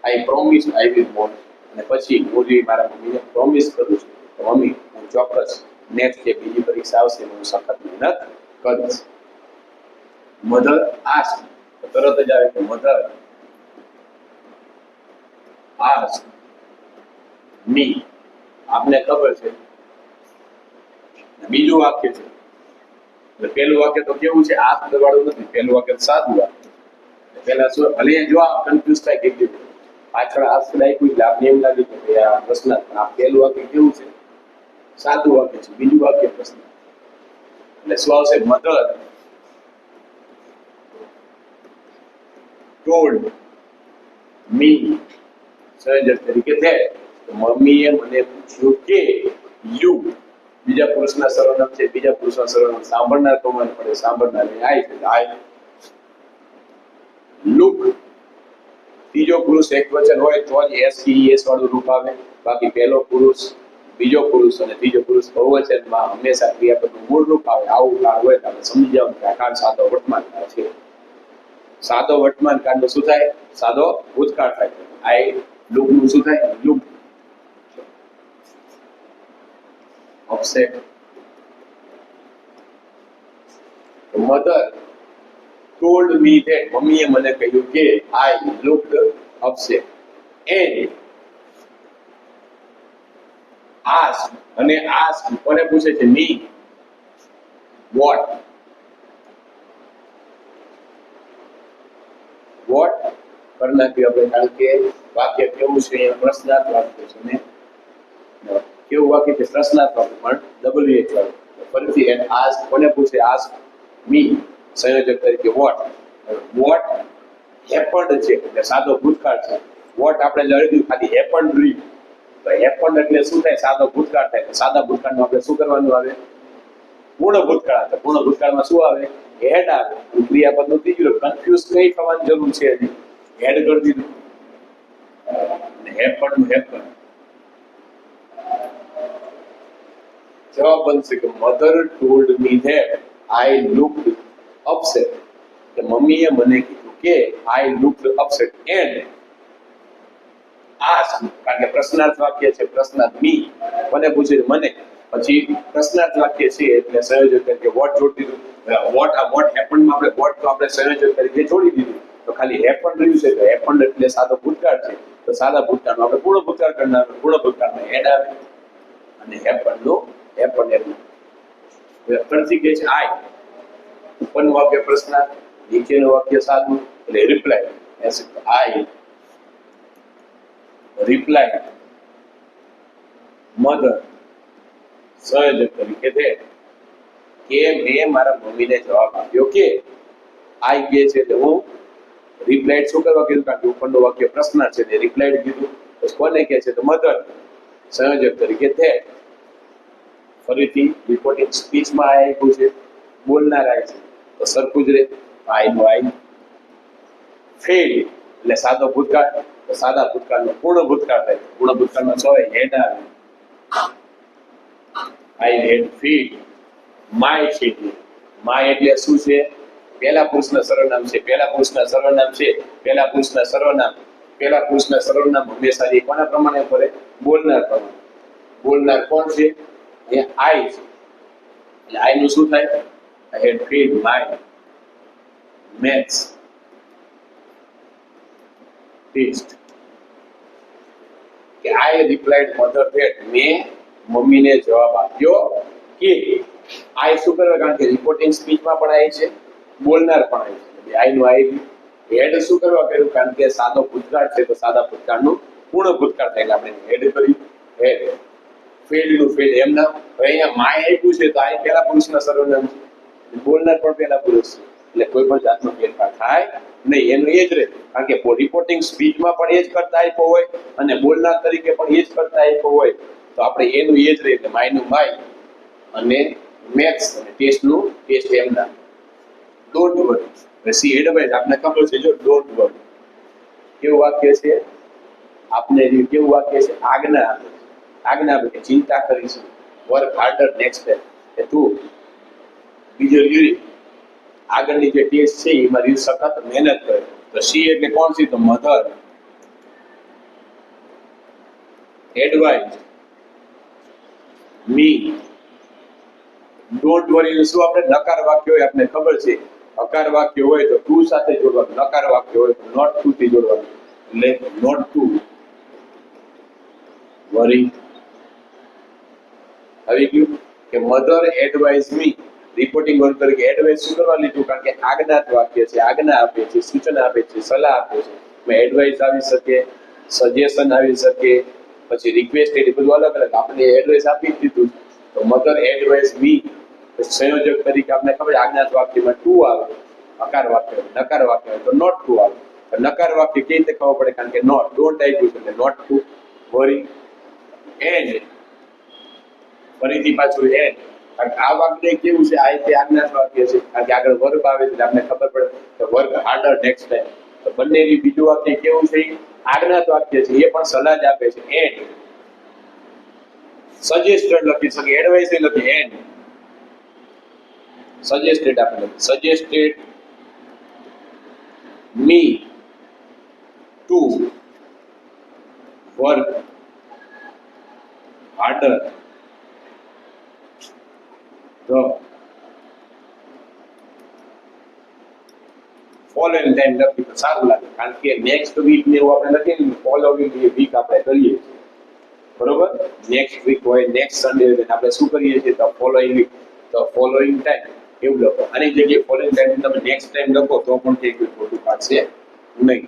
આઈ પ્રોમિસ આઈ વિલ વોન્ટ અને પછી હું મારા મમ્મીને પ્રોમિસ કરું છું તો મમ્મી હું ચોક્કસ નેક્સ્ટ જે બીજી પરીક્ષા આવશે હું સખત મહેનત કરીશ મધર આસ્ક તરત જ આવે કે મધર આસ્ક મી આપને ખબર છે બીજું વાક્ય છે એટલે પહેલું વાક્ય તો કેવું છે આસ્ક વાળું નથી પહેલું વાક્ય સાદું વાક્ય પહેલા શું ભલે જો આ કન્ફ્યુઝ થાય કે પાછળ આસ્ક આપ્યું એટલે આપને એમ લાગે કે આ પ્રશ્ન આ પહેલું વાક્ય કેવું છે સાદું વાક્ય છે બીજું વાક્ય પ્રશ્ન એટલે શું આવશે મધર ટોલ્ડ મી સંયોજક તરીકે છે મમ્મીએ મને પૂછ્યું કે યુ બીજા પુરુષના સર્વનામ છે બીજા પુરુષના સર્વનામ સાંભળનાર કોણ પડે સાંભળનાર આઈ લુક ત્રીજો પુરુષ એકવચન હોય તો જ એસ વાળું રૂપ આવે બાકી પહેલો પુરુષ બીજો પુરુષ અને ત્રીજો પુરુષ બહુવચનમાં હંમેશા ક્રિયાપદનું મૂળ રૂપ આવે આવું કાળ હોય તો આપણે સમજી જાવ કે આ કાળ સાદો વર્તમાન કાળ છે સાદો વર્તમાન કાળનો શું થાય સાદો ભૂતકાળ થાય આઈ લુક નું શું થાય look upset mother told me that મમ્મીએ મને કહ્યું કે I looked upset and asked અને asked કોને પૂછે છે me what કરી નાખ્યું આપણે કારણ કે વાક્ય કેવું છે અહીંયા પ્રશ્નાર્થ વાક્ય છે ને કેવું વાક્ય છે પ્રશ્નાર્થ વાક્ય પણ WH વાળું ફરીથી and asked કોને પૂછે asked me સંયોજક તરીકે વોટ હેપન્ડ છે એટલે સાદો ભૂતકાળ છે વોટ આપણે લખ્યું ખાલી હેપન્ડ રીડ તો હેપન્ડ એટલે શું થાય સાદો ભૂતકાળ થાય સાદા ભૂતકાળમાં આપણે શું કરવાનું આવે પૂર્ણ ભૂતકાળ આવે પૂર્ણ ભૂતકાળમાં શું આવે હેડ આવે ક્રિયાપદનું ત્રીજું કન્ફ્યુઝ કઈ થવાની જરૂર છે હજી હેડ કરી દીધું હેપન્ડ જવાબ બનશે કે mother told me that I looked upset કે મમ્મીએ મને કીધું કે I looked upset and ask કારણ કે પ્રશ્નાર્થ વાક્ય છે પ્રશ્નાર્થ મી મને પૂછે મને પછી પ્રશ્નાર્થ વાક્ય છે એટલે સંયોજક તરીકે વોટ જોડી દીધું વોટ હેપન્ડ માં આપણે વોટ તો આપણે સંયોજક તરીકે જોડી દીધું તો ખાલી હેપન્ડ રહ્યું છે તો હેપન્ડ એટલે સાદો ભૂતકાળ છે તો સાદા ભૂતકાળમાં આપણે પૂર્ણ ભૂતકાળ કરનાર પૂર્ણ ભૂતકાળમાં હેડ આવે અને હેપન્ડ નો હેપન્ડ એટલે ફરીથી કહે છે આઈ ઉપરનું વાક્ય પ્રશ્નાર્થ, નીચેનું વાક્ય સાદું એટલે રિપ્લાય. આઈ રિપ્લાય મધર સંયોજક તરીકે છે કે મેં મારા મમ્મીને જવાબ આપ્યો કે આઈ કે છે એટલે હું રિપ્લાઇડ શું કરવા કીધું કારણ કે ઉપરનું વાક્ય પ્રશ્નાર્થ છે એટલે રિપ્લાઇડ કીધું. તો કોને કે છે તો મધર સંયોજક તરીકે છે. ફરીથી રિપોર્ટિંગ સ્પીચમાં આ આપ્યું છે બોલનાર આય છે તો સરખું જ રહે. આઈ નું આઈ. ફેલ એટલે સાદો ભૂતકાળ તો સાદા ભૂતકાળનો પૂર્ણ ભૂતકાળ થાય. પૂર્ણ ભૂતકાળમાં શું હોય હેડ આવે. I head feed. માય છે માય એટલે શું છે પહેલા પુરુષના સર્વનામ છે. પહેલા પુરુષના સર્વનામ છે. પહેલા પુરુષના સર્વનામ. પહેલા પુરુષના સર્વનામ હંમેશા કોના પ્રમાણે ફરે બોલનાર પ્રમાણે. બોલનાર કોણ છે એ આઈ છે એટલે આઈ નું શું થાય આઈ હેડ ફીડ માય મેથ્સ ટેસ્ટ કે આઈ રિપ્લાઇડ મધર ધેટ મેં મમ્મીને જવાબ આપ્યો કે આઈ શું કરે કારણ કે રિપોર્ટિંગ સ્પીચમાં પણ આઈ છે બોલનાર પણ આઈ છે એટલે આઈ નું આઈ. હેડ શું કરવા કર્યું કારણ કે સાદો ભૂતકાળ છે તો સાદા ભૂતકાળનું પૂર્ણ ભૂતકાળ થાય એટલે આપણે હેડ કર્યું. હેડ ફેલ્ડ નું ફેલ્ડ એમ ના અહીંયા માય આપ્યું છે તો આ પહેલા પુરુષના સર્વનામ છે. બોલનાર પણ પહેલા પુરુષ છે એટલે કોઈ પણ જાતનો ફેરફાર થાય નહીં. એનું એ જ રહે કારણ કે રિપોર્ટિંગ સ્પીચમાં પણ એ જ કરતા આપ્યો હોય અને બોલનાર તરીકે પણ એ જ કરતા આપ્યો હોય તો આપણે એનું એ જ રહે એટલે માય નું માય અને મેથ્સ અને ટેસ્ટ નું ટેસ્ટ એમ ના. Don't worry. સી એડવાઇસ આપને ખબર છે જો ડોન્ટ વરી કેવું વાક્ય છે આપને કેવું વાક્ય છે આજ્ઞા આપે. આજ્ઞા આપે કે ચિંતા કરીશું. વર્ક હાર્ડર નેક્સ્ટ ટાઈમ કે તું બીજો યુરી આગળની જે ટેસ્ટ છે એમાં રીત સખત મહેનત કરે. તો સી એટલે કોણ છે તો mother advice me. Don't worry શું આપણે નકાર વાક્ય હોય આપણે ખબર છે. હકાર વાક્ય હોય તો ટુ સાથે જોડવાનું. નકાર વાક્ય હોય તો નોટ ટુ થી જોડવાનું એટલે નોટ ટુ વરી. આવી ગયું કે મધર એડવાઇસ મી રિપોર્ટિંગ વર્ક તરીકે એડવાઇસ શું કરવા લીધું કારણ કે આજ્ઞાત વાક્ય છે. આજ્ઞા આપે છે સૂચના આપે છે સલાહ આપે છે. એડવાઇસ આવી શકે સજેશન આવી શકે પછી રિક્વેસ્ટેડ બધું અલગ અલગ આપણે એડવાઇસ આપી દીધું. તો મધર એડવાઇસ મી સંયોજક તરીકે આપણે ખબર આજ્ઞાત વાક્યમાં ટુ આવે. હકાર વાક્ય નકાર વાક્ય તો નોટ ટુ આવે. નકાર વાક્ય કેવી રીતે ખબર પડે કારણ કે નોટ ડોન્ટ આપ્યું છે એટલે નોટ ટુ વરી. એન્ડ ફરીથી પાછું એન્ડ કારણ કે આ વાક્ય કેવું છે આ તે આજ્ઞાત વાક્ય છે કારણ કે આગળ વર્બ આવે છે આપણે ખબર પડે કે વર્ક હાર્ડર નેક્સ્ટ ટાઈમ. તો બંનેની બીજું વાક્ય કેવું છે આજ્ઞાત વાક્ય છે એ પણ સલાહ જ આપે છે. એન્ડ સજેસ્ટેડ લખી શકે એડવાઇસ લખી એન્ડ સજેસ્ટેડ આપણે suggested me to work harder the following time લખી તો સારું લાગે કારણ કે નેક્સ્ટ વીક ને એવું આપણે લખીએ ફોલોવિંગ વીક આપણે કરીએ છીએ બરોબર. નેક્સ્ટ વીક હોય નેક્સ્ટ સન્ડે હોય આપણે શું કરીએ છીએ તો ફોલોઈંગ વીક તો ફોલોઈંગ ટાઈમ એવું લખો. આની જગ્યાએ ફોલોઈંગ ટાઈમ તમે નેક્સ્ટ ટાઈમ લખો તો પણ તે કોઈ ખોટું પાડશે નહીં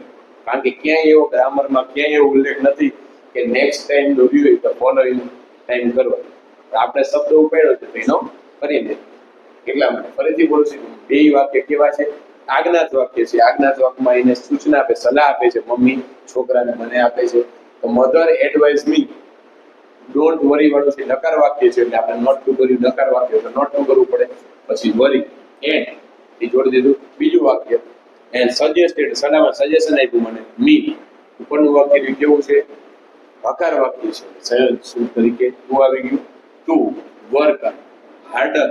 કારણ કે ક્યાંય એવો ગ્રામરમાં ક્યાંય એવો ઉલ્લેખ નથી કે નેક્સ્ટ ટાઈમ દોર્યું હોય તો ફોલોઈંગ ટાઈમ કરો. આપણે શબ્દ ઉપાડ્યો છે તો એનો કરી દે એટલા માટે ફરીથી બોલું છું. બે વાક્ય કેવા છે આજ્ઞાત વાક્ય છે. આજ્ઞાત વાક્યમાં એને સૂચના આપે સલાહ આપે છે મમ્મી છોકરાને મને આપે છે. તો mother advice me don't worry વાળું છે નકાર વાક્ય છે એટલે આપણે નોટ ટુ કર્યું નકાર વાક્ય તો નોટ ટુ કરવું પડે. પછી વરી એન્ડ એ જોડી દીધું. બીજું વાક્ય એન્ડ સજેસ્ટેડ સલાહમાં સજેશન આપ્યું મને મી. ઉપરનું વાક્ય કેવું છે હકાર વાક્ય છે શું તરીકે ટુ આવી ગયું ટુ વર્ક હાર્ડર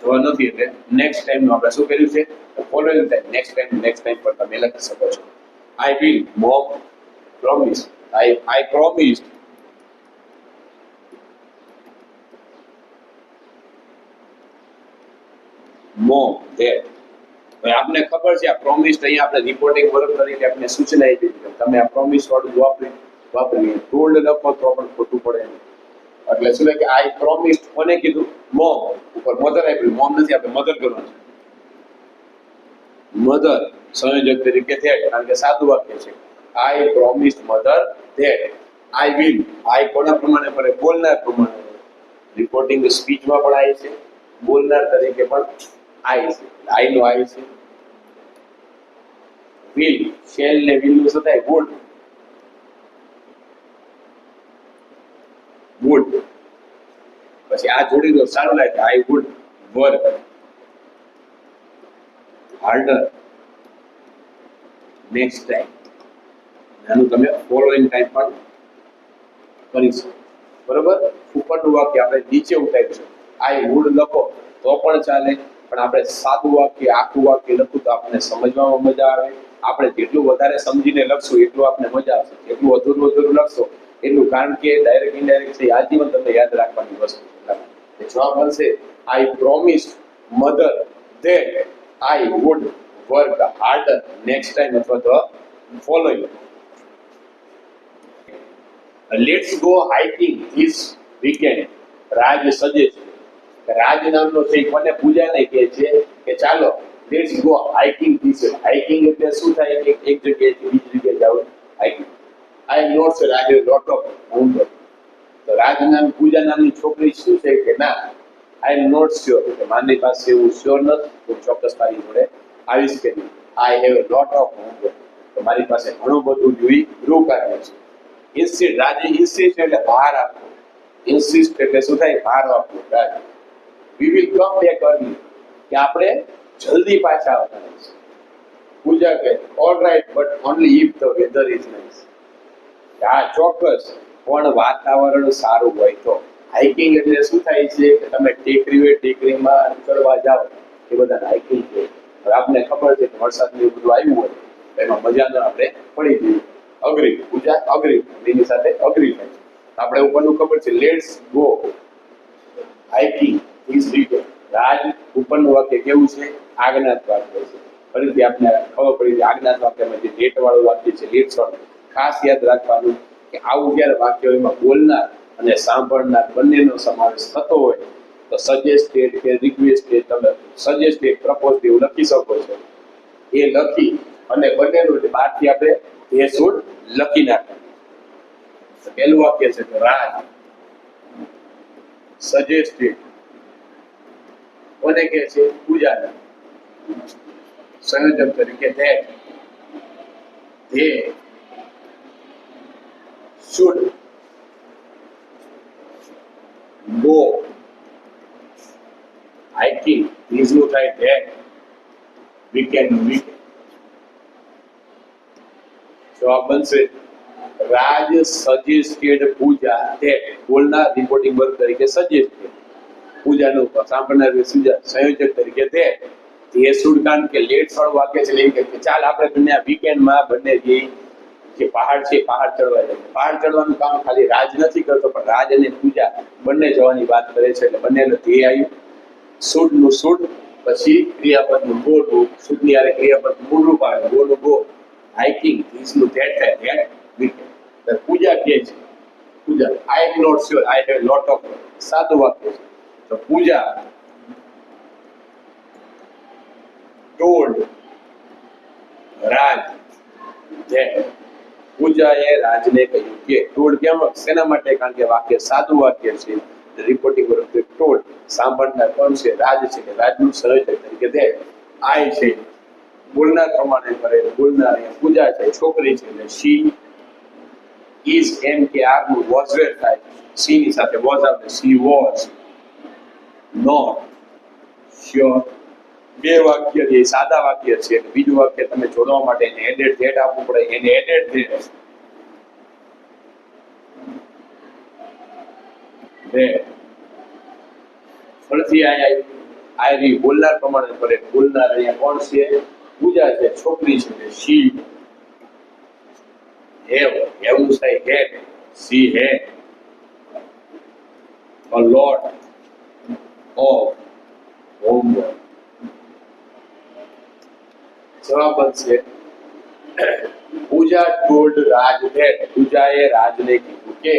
તો નથી એટલે નેક્સ્ટ ટાઈમ નું આપણે શું કર્યું છે ફોલોઈંગ ટાઈમ નેક્સ્ટ ટાઈમ પર તમે લખી શકો છો. I will mom promise I promised mom that. હવે આપને ખબર છે આ પ્રોમિસ્ડ અહીંયા આપણે રિપોર્ટિંગ વર્ક તરીકે આપણે સૂચના આપી દીધી તમે આ પ્રોમિસ વાળું વાપરી ટોલ્ડ લખો તો પણ ખોટું પડે એટલે શું કે આઈ પ્રોમિસ્ડ કોને કીધું મોમ ઉપર મધર આપ્યું, મોમ નથી, આપણે મધર કરવાનું છે. મધર સંયોજક તરીકે ધેટ, કારણ કે સાદું વાક્ય છે. I promised mother that I will. I કોના પ્રમાણે પડે? બોલનાર પ્રમાણે. રિપોર્ટિંગ સ્પીચમાં પણ આઈ છે, બોલનાર તરીકે પણ આઈ છે. આઈ નો આઈ છે. વિલ, શેલ ને વિલ નું શું થાય? વુડ. વુડ. પછી આ જોડી દો, સારું લાગે. આઈ would work harder next time. આનું તમે ફોલોઈંગ ટાઈમ પણ કરી શકો. બરોબર? ઉપરનું વાક્ય આપણે નીચે ઉતારીશું. આઈ વુડ લખો તો પણ ચાલે, પણ આપણે સાદું વાક્ય, આખું વાક્ય લખું તો આપણને સમજવામાં મજા આવે. આપણે જેટલું વધારે સમજીને લખશું એટલું આપણને મજા આવશે. જેટલું અધૂરું લખશો એટલું, કારણ કે ડાયરેક્ટ ઇનડાયરેક્ટ છે, આજીવન તમને યાદ રાખવાની વસ્તુ છે. જવાબ બનશે I promised mother that I would work harder next time અથવા the following. Let's go hiking this weekend. Raj suggest. Raj નામનો છે કોને? પૂજાને કહે છે કે ચાલો let's go hiking this. Hiking એટલે શું થાય? કે એક જગ્યાએથી બીજી જગ્યાએ જાવ. Hiking. I am not sure, I have lot of homework. તો રાજ નામ, પૂજા નામની છોકરી શું છે કે ના, આઈ એમ નોટ શ્યોર, કે મારી પાસે એવું શ્યોર નથી, હું ચોક્કસ તારી જોડે આવીશ કે નહીં. આઈ હેવ લોટ ઓફ હોમવર્ક, તો મારી પાસે ઘણું બધું જોઈ ગૃહ કાર્ય છે. ઇન્સિસ્ટ, રાજે ઇન્સિસ્ટ એટલે ભાર આપવો. ઇન્સિસ્ટ એટલે શું થાય? ભાર આપવો. Raj we will come back early, કે આપણે જલ્દી પાછા આવવાના છે. પૂજા કે all right but only if the weather is nice. હા ચોક્કસ, પણ વાતાવરણ સારું હોય તો. હાઇકિંગ એટલે શું થાય છે કે તમે ટેકરીમાં ચડવા જાઓ, એ બધા હાઇકિંગ છે. હવે આપને ખબર છે કે વરસાદ ને બધું આવ્યું હોય તો એમાં મજા ન આપણે પડી જઈએ. અગ્રી, પૂજા અગ્રી, એની સાથે અગ્રી થાય છે. આપણે ઉપરનું ખબર છે, let's go hiking this weekend. Raj ઉપરનું વાક્ય કેવું છે? આજ્ઞાત વાક્ય છે. ફરીથી આપણે ખબર પડી કે આજ્ઞાત વાક્યમાં જે ડેટ વાળું વાક્ય છે, લેટ્સ વાળું, ખાસ યાદ રાખવાનું કે આવું જ્યારે વાક્ય એમાં બોલનાર અને સાંભળનાર બંનેનો સમાવેશ થતો હોય તો સજેસ્ટેડ કે રિક્વેસ્ટેડ, તમે સજેસ્ટેડ, પ્રપોઝ એવું લખી શકો છો. એ લખી અને બંનેનું બહારથી આપણે એ શુડ લખી નાખવાનું. પહેલું વાક્ય છે તો રાજ સજેસ્ટેડ કોને કહે છે? પૂજાને. સંયોજક તરીકે that they should go hiking. These look like that. Weekend. જવાબ બનશે રાજ સજેસ્ટેડ પૂજા ધેટ. બોલનાર રિપોર્ટિંગ વર્ક તરીકે સજેસ્ટેડ, પૂજાનું સાંભળનાર સંયોજક તરીકે ધેટ. તે શુડ, કારણ કે લેટ્સ વાળું વાક્ય છે એટલે કે ચાલ આપણે બંને આ વીકેન્ડમાં બંને જે પહાડ છે પહાડ ચડવા જાય. પહાડ ચડવાનું કામ ખાલી રાજ નથી કરતો, પણ રાજ અને પૂજા બંને જવાની વાત કરે છે. એટલે બંનેનો ધ્યેય આવ્યું. શુડ નું શુડ, પછી ક્રિયાપદનું ગો નું, શુડ ની આરે ક્રિયાપદ મૂળ રૂપ આવે, ગો નું ગો. હાઇકિંગ ધીસ નું ધેટ થાય, ધેટ વીકેન્ડ. પૂજા કહે છે, Pooja I am not sure, I have lot of. સાદું વાક્ય છે. તો પૂજા told રાજ that. પૂજાએ રાજને કહ્યું કે, ટોલ્ડ કેમ, શેના માટે? કારણ કે વાક્ય સાદું વાક્ય છે. રિપોર્ટિંગ વર્ક ટોલ્ડ, સાંભળનાર કોણ છે? રાજ છે. કે રાજનું સંયોજક તરીકે ધેટ. આઈ છે બોલનાર પ્રમાણે કરે, બોલનાર પૂજા છે, છોકરી છે એટલે શી. ઇઝ એમ કે આર નું વોઝ વેર થાય, સી ની સાથે વોઝ આવે, સી વોઝ નોટ શ્યોર. બે વાક્ય છે, સાદા વાક્ય છે. બીજું વાક્ય તમે જોડવા માટે એને એડેડ ધેટ આપવું પડે, એને એડેડ ધેટ. ફરીથી આઈ બોલનાર પ્રમાણે પડે. બોલનાર અહીંયા કોણ છે? પૂજા છે, છોકરી છે. શી હેવ, હેવનું થાય had, she had a lot of homework. જવાબ બનશે પૂજા ટોલ્ડ રાજ ધેટ. પૂજાએ રાજને કીધું કે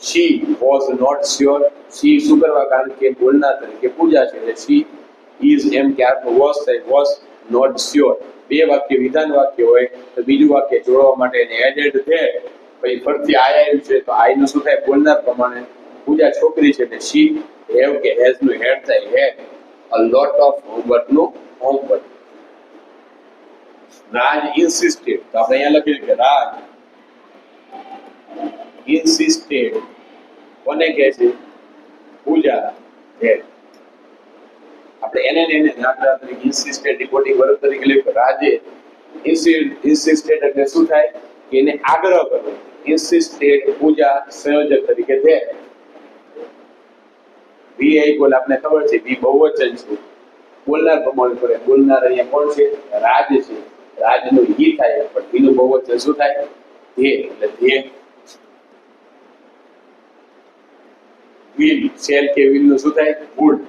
she was not sure. she શું કરવા, કારણ કે બોલનાર તરીકે પૂજા છે એટલે she is એમ કે આનું was થાય was not sure. બે વાક્ય વિધાન વાક્ય હોય તો બીજું વાક્ય જોડવા માટે એને એડેડ છે, પછી ફરીથી આઈ આવ્યું છે તો આઈ નું શું થાય, બોલનાર પ્રમાણે પૂજા છોકરી છે એટલે she have કે has નું હેડ થાય had a lot of homework નું homework. Raj insisted, તો આપણે અહીંયા લખ્યું કે Raj insisted, કોને કહે છે, પૂજા had. આપણે એને દાખલા તરીકે insisted રિપોર્ટિંગ વર્બ તરીકે લખ્યું. રાજે insisted એટલે શું થાય કે એને આગ્રહ કર્યો. insisted પૂજા સંયોજક તરીકે છે. વી ઇક્વલ આપણે ખબર છે વી બહુવચન છે, બોલનાર પ્રમાણે કરે. બોલનાર અહીંયા કોણ છે, રાજ છે. રાજનું ઈ થાય પણ વીનું બહુવચન શું થાય, ધે. એટલે ધે will shall કે will નું શું થાય, would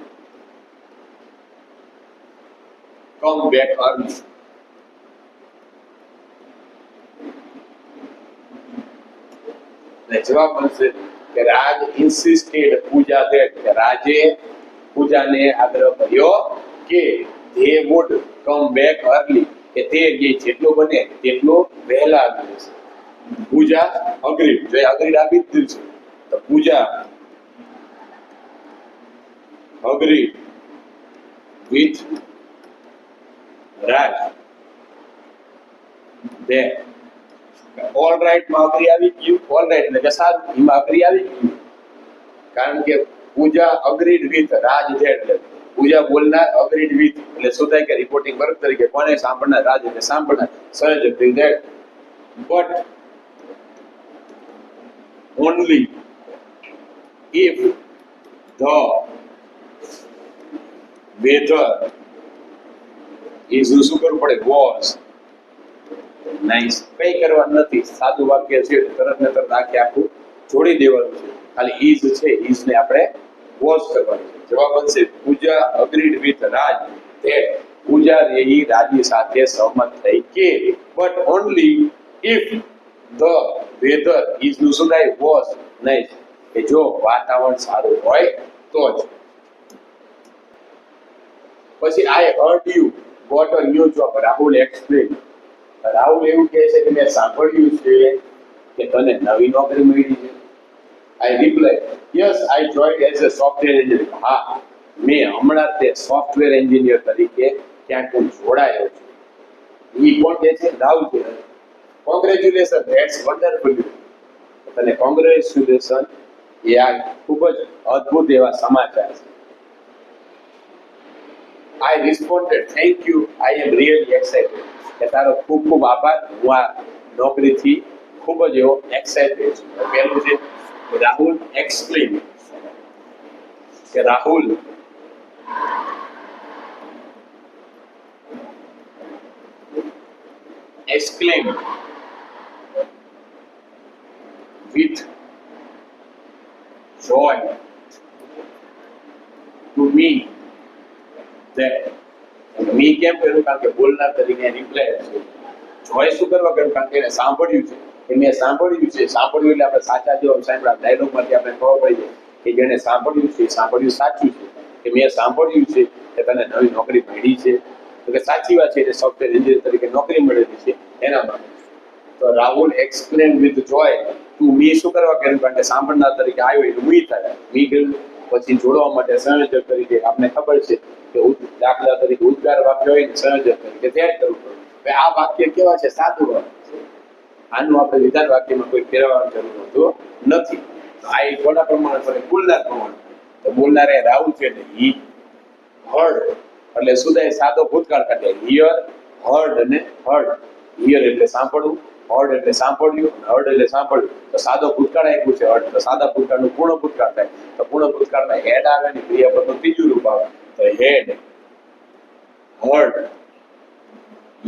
come back early. જવાબ બનશે કે રાજ insisted પૂજા that, કે રાજે પૂજાને આગ્રહ કર્યો કે they would come back early, કે તે જેટલું બને તેટલું વહેલા આવી જશે. પૂજા agreed, જો agreed આપી જ દીધું છે તો પૂજા agreed with Raj that all right માં અગ્રી આવી ગયું. all right એટલે કે સારું, એમાં અગ્રી આવી ગયું કારણ કે પૂજા અગ્રીડ વિથ રાજ છે એટલે પૂજા બોલનાર અગ્રીડ વિથ એટલે શું થાય કે રિપોર્ટિંગ વર્ક તરીકે કોને, સાંભળનાર રાજ એટલે સાંભળનાર સંયોજક થઈ that. but only if the weather is શું કરવું પડે, was નાઈસ. કઈ કરવાનું નથી, સાદું વાક્ય છે તરત ને તરત આખે આખું જોડી દેવાનું છે. ખાલી ઇઝ છે, ઇઝ ને આપણે વોઝ કરવાનું છે. જવાબ બનશે Pooja agreed with Raj that, Pooja રેહી રાજની સાથે સહમત થઈ કે but only if the weather is નું શું થાય, વોઝ નાઈસ, કે જો વાતાવરણ સારું હોય તો જ. પછી I heard you got a new job. Rahul explain. Rahul એવું કહે છે કે મેં સાંભળ્યું છે કે તને નવી નોકરી મળી છે. I reply yes I joined as a software engineer. હા, મેં હમણાં તે સોફ્ટવેર એન્જિનિયર તરીકે ક્યાંક હું જોડાયો છું. ઈ કોણ કહે છે, રાહુલ કહે છે. Congratulation, that's wonderful. તને કોંગ્રેચ્યુલેશન, એ આ ખૂબ જ અદ્ભુત એવા સમાચાર છે. I responded, thank you, I am really excited. કે તારો ખૂબ ખૂબ આભાર, હું આ નોકરીથી ખૂબ જ એવો એક્સાઇટેડ છું. પહેલું છે રાહુલ એક્સપ્લેન, કે Rahul exclaimed with joy to me that me કેમ કર્યું, કારણ કે બોલનાર તરીકે રિપ્લાય છે. જોય શું કરવા કર્યું, કારણ કે એને સાંભળ્યું છે કે મેં સાંભળ્યું છે. સાંભળ્યું એટલે આપણે સાચા જવાબ સાંભળ્યા, ડાયલોગમાંથી આપણે ખબર પડી જાય કે જેને સાંભળ્યું છે સાંભળ્યું સાચું છે, કે મેં સાંભળ્યું છે કે તને નવી નોકરી મળી છે, તો કે સાચી વાત છે એને સોફ્ટવેર એન્જિનિયર તરીકે નોકરી મળેલી છે એના માટે. તો Rahul explain with Joy to me શું કરવા કર્યું, કારણ કે સાંભળનાર તરીકે આવ્યો એટલે મી થાય. મી કર્યું પછી જોડવા માટે સંયોજક તરીકે આપણે ખબર છે કે દાખલા તરીકે ઉદ્ગાર વાક્ય હોય ને સંયોજક તરીકે ધ્યાન કરવું પડે. આ વાક્ય કેવા છે, સાદું વાક્ય છે. આનું આપણે વિધાન વાક્યમાં કોઈ ફેરવવાની જરૂર હોતું નથી. આ એક કોના પ્રમાણે પડે, બોલનાર પ્રમાણે. તો બોલનારે રાહુલ છે ને હી હર્ડ એટલે શું થાય, સાદો ભૂતકાળ કાઢે. હિયર હર્ડ અને હર્ડ. હિયર એટલે સાંભળવું, હર્ડ એટલે સાંભળ્યું, હર્ડ એટલે સાંભળ્યું. તો સાદો ભૂતકાળ આપ્યું છે હર્ડ, તો સાદા ભૂતકાળનું પૂર્ણ ભૂતકાળ થાય. તો પૂર્ણ ભૂતકાળમાં હેડ આવે ને ક્રિયાપદનું ત્રીજું રૂપ આવે. તો હેડ હર્ડ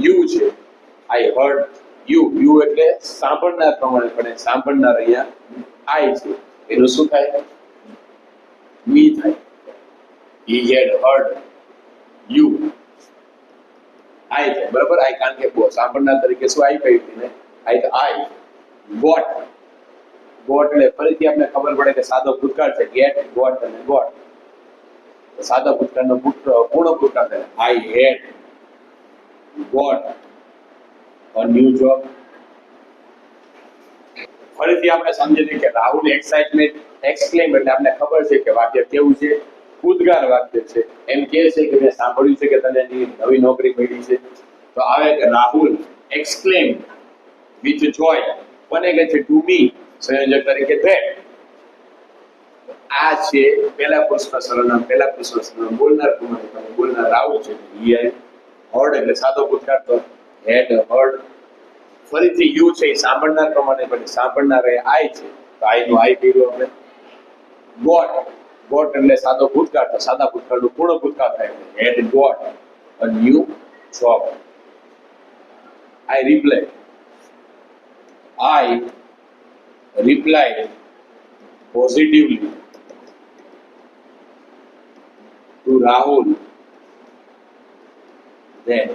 યુ છે. આઈ હર્ડ યુ. યુ એટલે સાંભળનાર પ્રમાણે પણ સાંભળનાર અહીંયા આઈ છે, એનું શું થાય, મી થાય. he had heard you. આઈ થાય બરાબર. આઈ કારણ કે સાંભળનાર તરીકે શું આઈ કહ્યું ને, આઈ તો આઈ got ગોટ એટલે ફરીથી આપણે ખબર પડે કે સાદો ભૂતકાળ છે, ગેટ, ગોટ અને ગોટ. સાદા ભૂતકાળનો પૂર્ણ ભૂતકાળ છે, આઈ હેડ ગોટ અ ન્યૂ જોબ. ફરીથી આપણે સમજી લઈએ કે રાહુલ એક્સાઇટમેન્ટ એક્સક્લેમ એટલે આપણે ખબર છે કે વાક્ય કેવું છે, ઉદ્ગાર વાક્ય છે. એમ કહે છે કે મેં સાંભળ્યું છે કે તને નવી નોકરી મળી છે. તો આવે કે રાહુલ એક્સક્લેમ વિથ જોય. કોને કહે છે? ટુ મી, સંયોજક તરીકે ધેટ. આ છે પહેલા પુરુષના સર્વનામ, પહેલા પુરુષના સર્વનામ બોલનાર પ્રમાણે બોલનાર રાહુલ છે. હી હર્ડ એટલે સાદો ભૂતકાળ તો હેડ હર્ડ. ફરીથી યુ છે એ સાંભળનાર પ્રમાણે પણ સાંભળનાર એ આઈ છે, તો આઈ નું આઈ કર્યું આપણે. ગોટ, ગોટ એટલે સાદો ભૂતકાળ, તો સાદા ભૂતકાળનું પૂર્ણ ભૂતકાળ થાય had got a new job. I reply, I replied positively to Rahul that,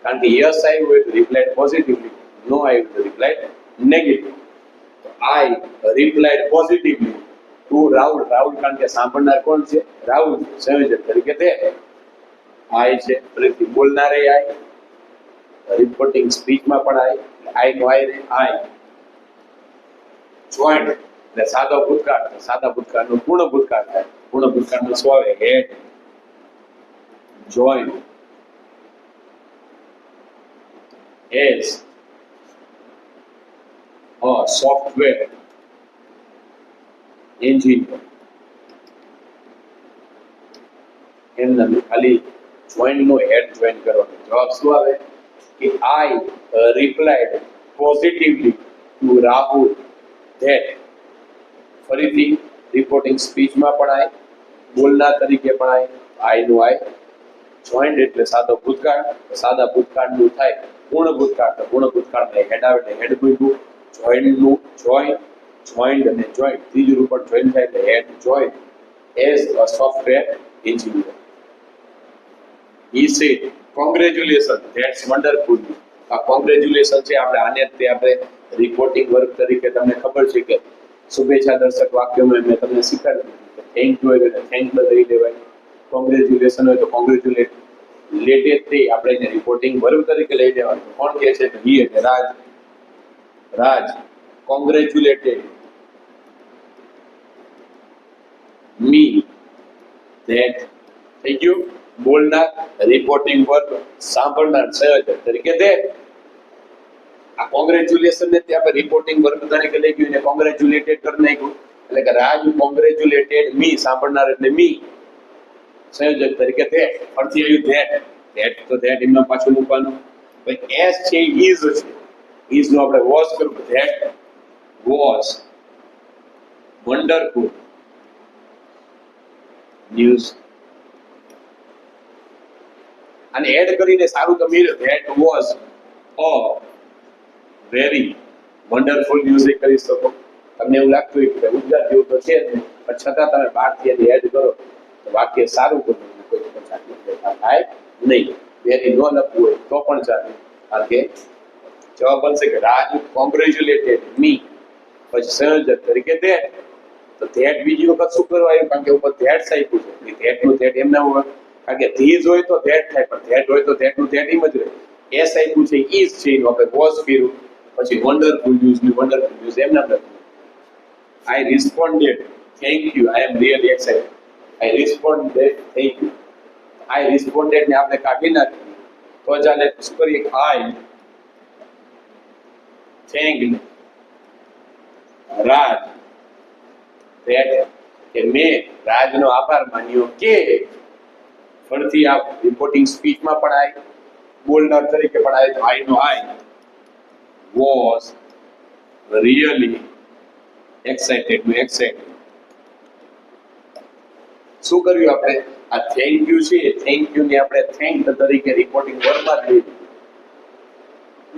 કારણ કે yes I would replied positively, no I would replied negative. So I replied positively to Rahul. Rahul કારણ કે સાંભળનાર કોણ છે? રાહુલ છે, સંયોજક તરીકે તે I છે. ફરીથી બોલનારે I, રિપોર્ટિંગ સ્પીચમાં પણ I નો I રે I. જોઈન્ટ એટલે સાદો ભૂતકાળ, સાદા ભૂતકાળનું પૂર્ણ ભૂતકાળ થાય. પૂર્ણ ભૂતકાળનું શું આવે? Had join as a software engineer. એમને ખાલી જોઈન નો હેડ જોઈન કરવાનો. જવાબ શું આવે કે I replied positively to Rahul that. ફરીથી રિપોર્ટિંગ સ્પીચમાં પણ આઈ, બોલનાર તરીકે પણ આઈ નું આઈ. જોઈન્ટ એટલે સાદો ભૂતકાળ, સાદા ભૂતકાળનું થાય પૂર્ણ ભૂતકાળ, તો પૂર્ણ ભૂતકાળને હેડ આવે એટલે હેડ મૂક્યું. જોઈન્ટ નું જોઈન, જોઈન્ડ અને જોઈન્ટ ત્રીજું રૂપ પણ જોઈન થાય એટલે had join as a software engineer. He said congratulations, that's wonderful. આ કોંગ્રેચ્યુલેશન છે આપણે આને તે આપણે રિપોર્ટિંગ વર્ક તરીકે તમને ખબર છે કે શુભેચ્છા દર્શક વાક્યોમાં મેં તમને શીખવાડ્યું કે થેન્ક યુ એટલે થેન્ક લઈ લેવાય, કોંગ્રેચ્યુલેશન હોય તો કોંગ્રેચ્યુલેટેડ તે આપણે એને રિપોર્ટિંગ વર્ક તરીકે લઈ લેવાનું. કોણ કહે છે? હી એટલે રાજ. રાજ કોંગ્રેચ્યુલેટેડ મી ધેટ. થઈ ગયું. બોલનાર, રિપોર્ટિંગ વર્ક, સાંભળનાર, સંયોજક તરીકે તે. આ કોંગ્રેચ્યુલેશન ને તે આપણે રિપોર્ટિંગ વર્ક તરીકે લઈ ગયું ને કોંગ્રેચ્યુલેટેડ કરી નાખ્યું. એટલે કે રાજ કોંગ્રેચ્યુલેટેડ મી, સાંભળનાર એટલે મી, સંયોજક તરીકે તે. ફરીથી આવ્યું ધેટ. ધેટ તો ધેટ એમના પાછું મૂકવાનું. ભાઈ એસ છે ઇઝ છે, ઇઝ નો આપણે વોઝ કરવું. That was wonderful news. અને એડ કરીને સારું તમે that was a very wonderful music કરી શકો. તમને એવું લાગતું હોય કે ઉદ્ગાર જેવું તો છે જ નહીં, પણ છતાં તમે બહારથી એની એડ કરો તો વાક્ય સારું કરવું, કોઈ થાય નહીં. વેરી ન લખવું હોય તો પણ ચાલે. કારણ કે જવાબ બનશે કે રાજ કોંગ્રેચ્યુલેટેડ મી, પછી સંયોજક તરીકે ધેટ. તો ધેટ બીજી વખત શું કરવા આવ્યું? કારણ કે ઉપર ધેટ આપ્યું છે. ધેટ નું ધેટ એમને હોય, કારણ કે ધીઝ હોય તો ધેટ થાય, પણ ધેટ હોય તો ધેટ નું ધેટ એમ જ રહે. એસ આપ્યું છે, ઇઝ છે, એનું આપણે વોઝ કર્યું, પછી વન્ડરફુલ ન્યૂઝ નું વન્ડરફુલ ન્યૂઝ એમને લખ્યું. I responded thank you, I am really excited. I responded thank you. I responded ને આપણે કાઢી નાખીએ તો ચાલે. શું કરીએ? આઈ થેન્ક્ડ રાજ ધેટ, કે મેં રાજનો આભાર માન્યો કે. ફરીથી આ રિપોર્ટિંગ સ્પીચમાં પણ આઈ, બોલનાર તરીકે પણ આઈ, તો આઈ નો આઈ વોઝ રિયલી એક્સાઇટેડ નું એક્સાઇટેડ. શું કર્યું આપણે? આ થેન્ક યુ છે, થેન્ક યુ ને આપણે થેન્ક તરીકે રિપોર્ટિંગ વર્કમાં જ લીધું.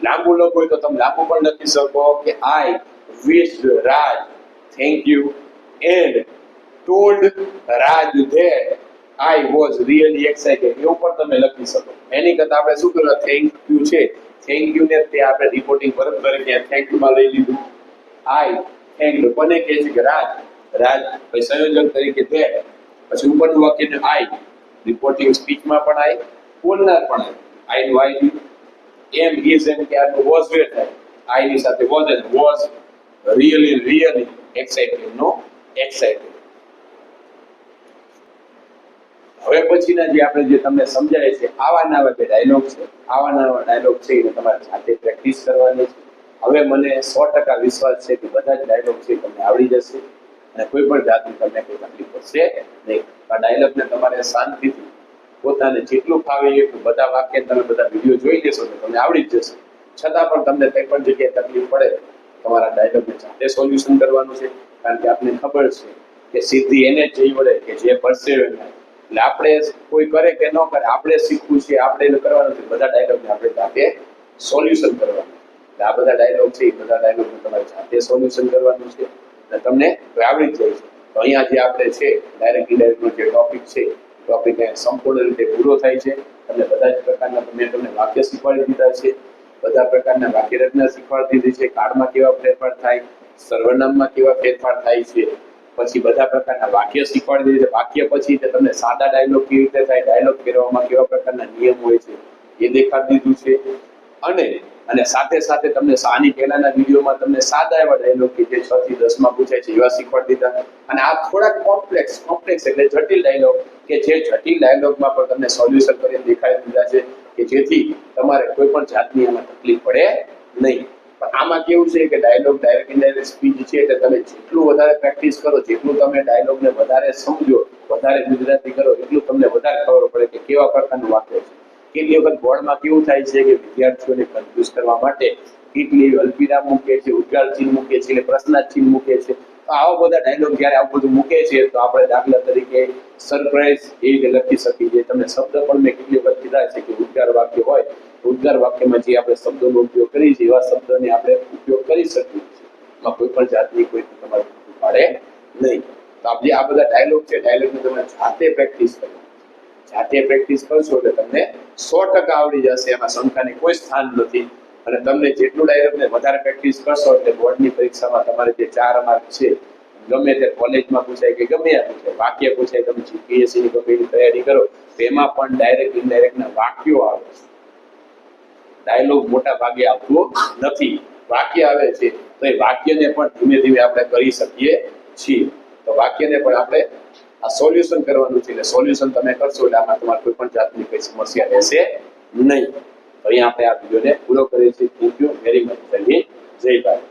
લાંબુ લખો હોય તો તમે લાંબુ પણ લખી શકો કે I wish Raj thank you and told Raj that I was really excited. એવું પણ તમે લખી શકો. એની કરતા આપણે શું કરવા? થેન્ક યુ છે, થેન્ક યુ ને તે આપણે રિપોર્ટિંગ વર્ક કરીને થેન્ક યુ માં લઈ લીધું. I થેન્ક કોને કહે છે કે રાજ પછી સંયોજક તરીકે તે, પછી ઉપરનું વાક્ય ને આઈ, રિપોર્ટિંગ સ્પીચમાં પણ આઈ, બોલનાર પણ આઈ નું આઈ એમ ઇઝ એમ કે આનું વોઝ વેર થાય, આઈ ની સાથે was and was, really excited નો એક્સાઇટેડ. હવે પછીના જે આપણે જે તમને સમજાય છે આવા નવા જે ડાયલોગ છે, આવા નવા ડાયલોગ છે એને તમારે જાતે પ્રેક્ટિસ કરવાની છે. હવે મને 100% વિશ્વાસ છે કે બધા જ ડાયલોગ છે તમને આવડી જશે અને કોઈ પણ જાતની તમને કોઈ તકલીફ પડશે નહીં. આ ડાયલોગને તમારે શાંતિથી પોતાને જેટલું ફાવે એટલું બધા વાક્ય તમે બધા વિડીયો જોઈ લેશો તો તમને આવડી જ જશે. છતાં પણ તમને કંઈ પણ જગ્યાએ તકલીફ પડે તમારા ડાયલોગને જાતે સોલ્યુશન કરવાનું છે. કારણ કે આપણને ખબર છે કે સિદ્ધિ એને જ જઈ વળે કે જે પરસેવે. એટલે આપણે કોઈ કરે કે ન કરે, આપણે શીખવું છે, આપણે એને કરવાનું છે. બધા ડાયલોગને આપણે જાતે સોલ્યુશન કરવાનું. એટલે આ બધા ડાયલોગ છે એ બધા ડાયલોગને તમારે જાતે સોલ્યુશન કરવાનું છે અને તમને આવડી જ જાય છે. તો અહીંયા જે આપણે છે ડાયરેક્ટ ઇનડાયરેક્ટનો જે ટોપિક છે, ટોપિક સંપૂર્ણ રીતે પૂરો થાય છે. તમને બધા જ પ્રકારના મેં તમને વાક્ય શીખવાડી દીધા છે, બધા પ્રકારના વાક્ય રચના શીખવાડી દીધી છે, કાળમાં કેવા ફેરફાર થાય, સર્વનામમાં કેવા ફેરફાર થાય છે, પછી બધા પ્રકારના વાક્ય શીખવાડી દીધું છે. વાક્ય પછી તમને સાદા ડાયલોગ કેવી રીતે થાય, ડાયલોગ ફેરવવામાં કેવા પ્રકારના નિયમ હોય છે એ દેખાડી દીધું છે. અને સાથે સાથે તમને આની પહેલાના વિડીયોમાં તમને સાદા એવા ડાયલોગ કે જે 6 થી 10 માં પૂછાય છે એવા શીખવાડી દીધા. અને આ થોડાક કોમ્પ્લેક્સ એટલે જટિલ ડાયલોગ કે જે જટિલ ડાયલોગમાં પણ તમને સોલ્યુશન કરીને દેખાડી દીધા છે કે જેથી તમારે કોઈ પણ જાતની આમાં તકલીફ પડે નહીં. પણ આમાં કેવું છે કે ડાયલોગ ડાયરેક્ટ ઇનડાયરેક્ટ સ્પીચ છે એટલે તમે જેટલું વધારે પ્રેક્ટિસ કરો, જેટલું તમે ડાયલોગને વધારે સમજો, વધારે ગુજરાતી કરો, એટલું તમને વધારે ખબર પડે કે કેવા પ્રકારનું વાક્ય છે. કેટલી વખત બોર્ડમાં કેવું થાય છે કે વિદ્યાર્થીઓને કન્ફ્યુઝ કરવા માટે કેટલી અલ્પવિરામ મૂકે છે, ઉદ્ગાર ચિહ્ન મૂકે છે, પ્રશ્નાર્થ ચિહ્ન મૂકે છે. તો આવા બધા ડાયલોગ જ્યારે આવું બધું મૂકે છે તો આપણે દાખલા તરીકે સરપ્રાઈઝ એ રીતે લખી શકીએ છીએ. તમને શબ્દ પણ મેં કેટલી વખત કીધા છે કે ઉદ્ગાર વાક્ય હોય, ઉદ્ગાર વાક્યમાં જે આપણે શબ્દોનો ઉપયોગ કરીએ છીએ એવા શબ્દોને આપણે ઉપયોગ કરી શકીએ છીએ. એમાં કોઈ પણ જાતની કોઈ તમારે પાડે નહીં. તો આપણે આ બધા ડાયલોગ છે, ડાયલોગની તમે જાતે પ્રેક્ટિસ કરો. જાતે પ્રેક્ટિસ કરશો એટલે તમને 100% આવડી જશે. એમાં શંકાની કોઈ સ્થાન નથી. અને તમને જેટલું ડાયલોગને વધારે પ્રેક્ટિસ કરશો એટલે બોર્ડની પરીક્ષામાં તમારે જે 4 માર્ક છે, ગમે તે કોલેજમાં પૂછાય કે ગમે ત્યાં પૂછાય, વાક્ય પૂછાય, તમે જીપીએસસી ની ગમે તૈયારી કરો તેમાં પણ ડાયરેક્ટ ઇનડાયરેક્ટના વાક્યો આવે છે. ડાયલોગ મોટા ભાગે આવતો નથી, વાક્ય આવે છે. તો એ વાક્યને પણ ધીમે ધીમે આપણે કરી શકીએ છીએ. તો વાક્યને પણ આપણે આ સોલ્યુશન કરવાનું છે. એટલે સોલ્યુશન તમે કરશો એટલે આમાં તમારે કોઈ પણ જાતની કોઈ સમસ્યા રહેશે નહીં. તો અહીંયા આપણે આ વિડીયોને પૂરો કરીએ છીએ. Thank you very much. જય ભારત.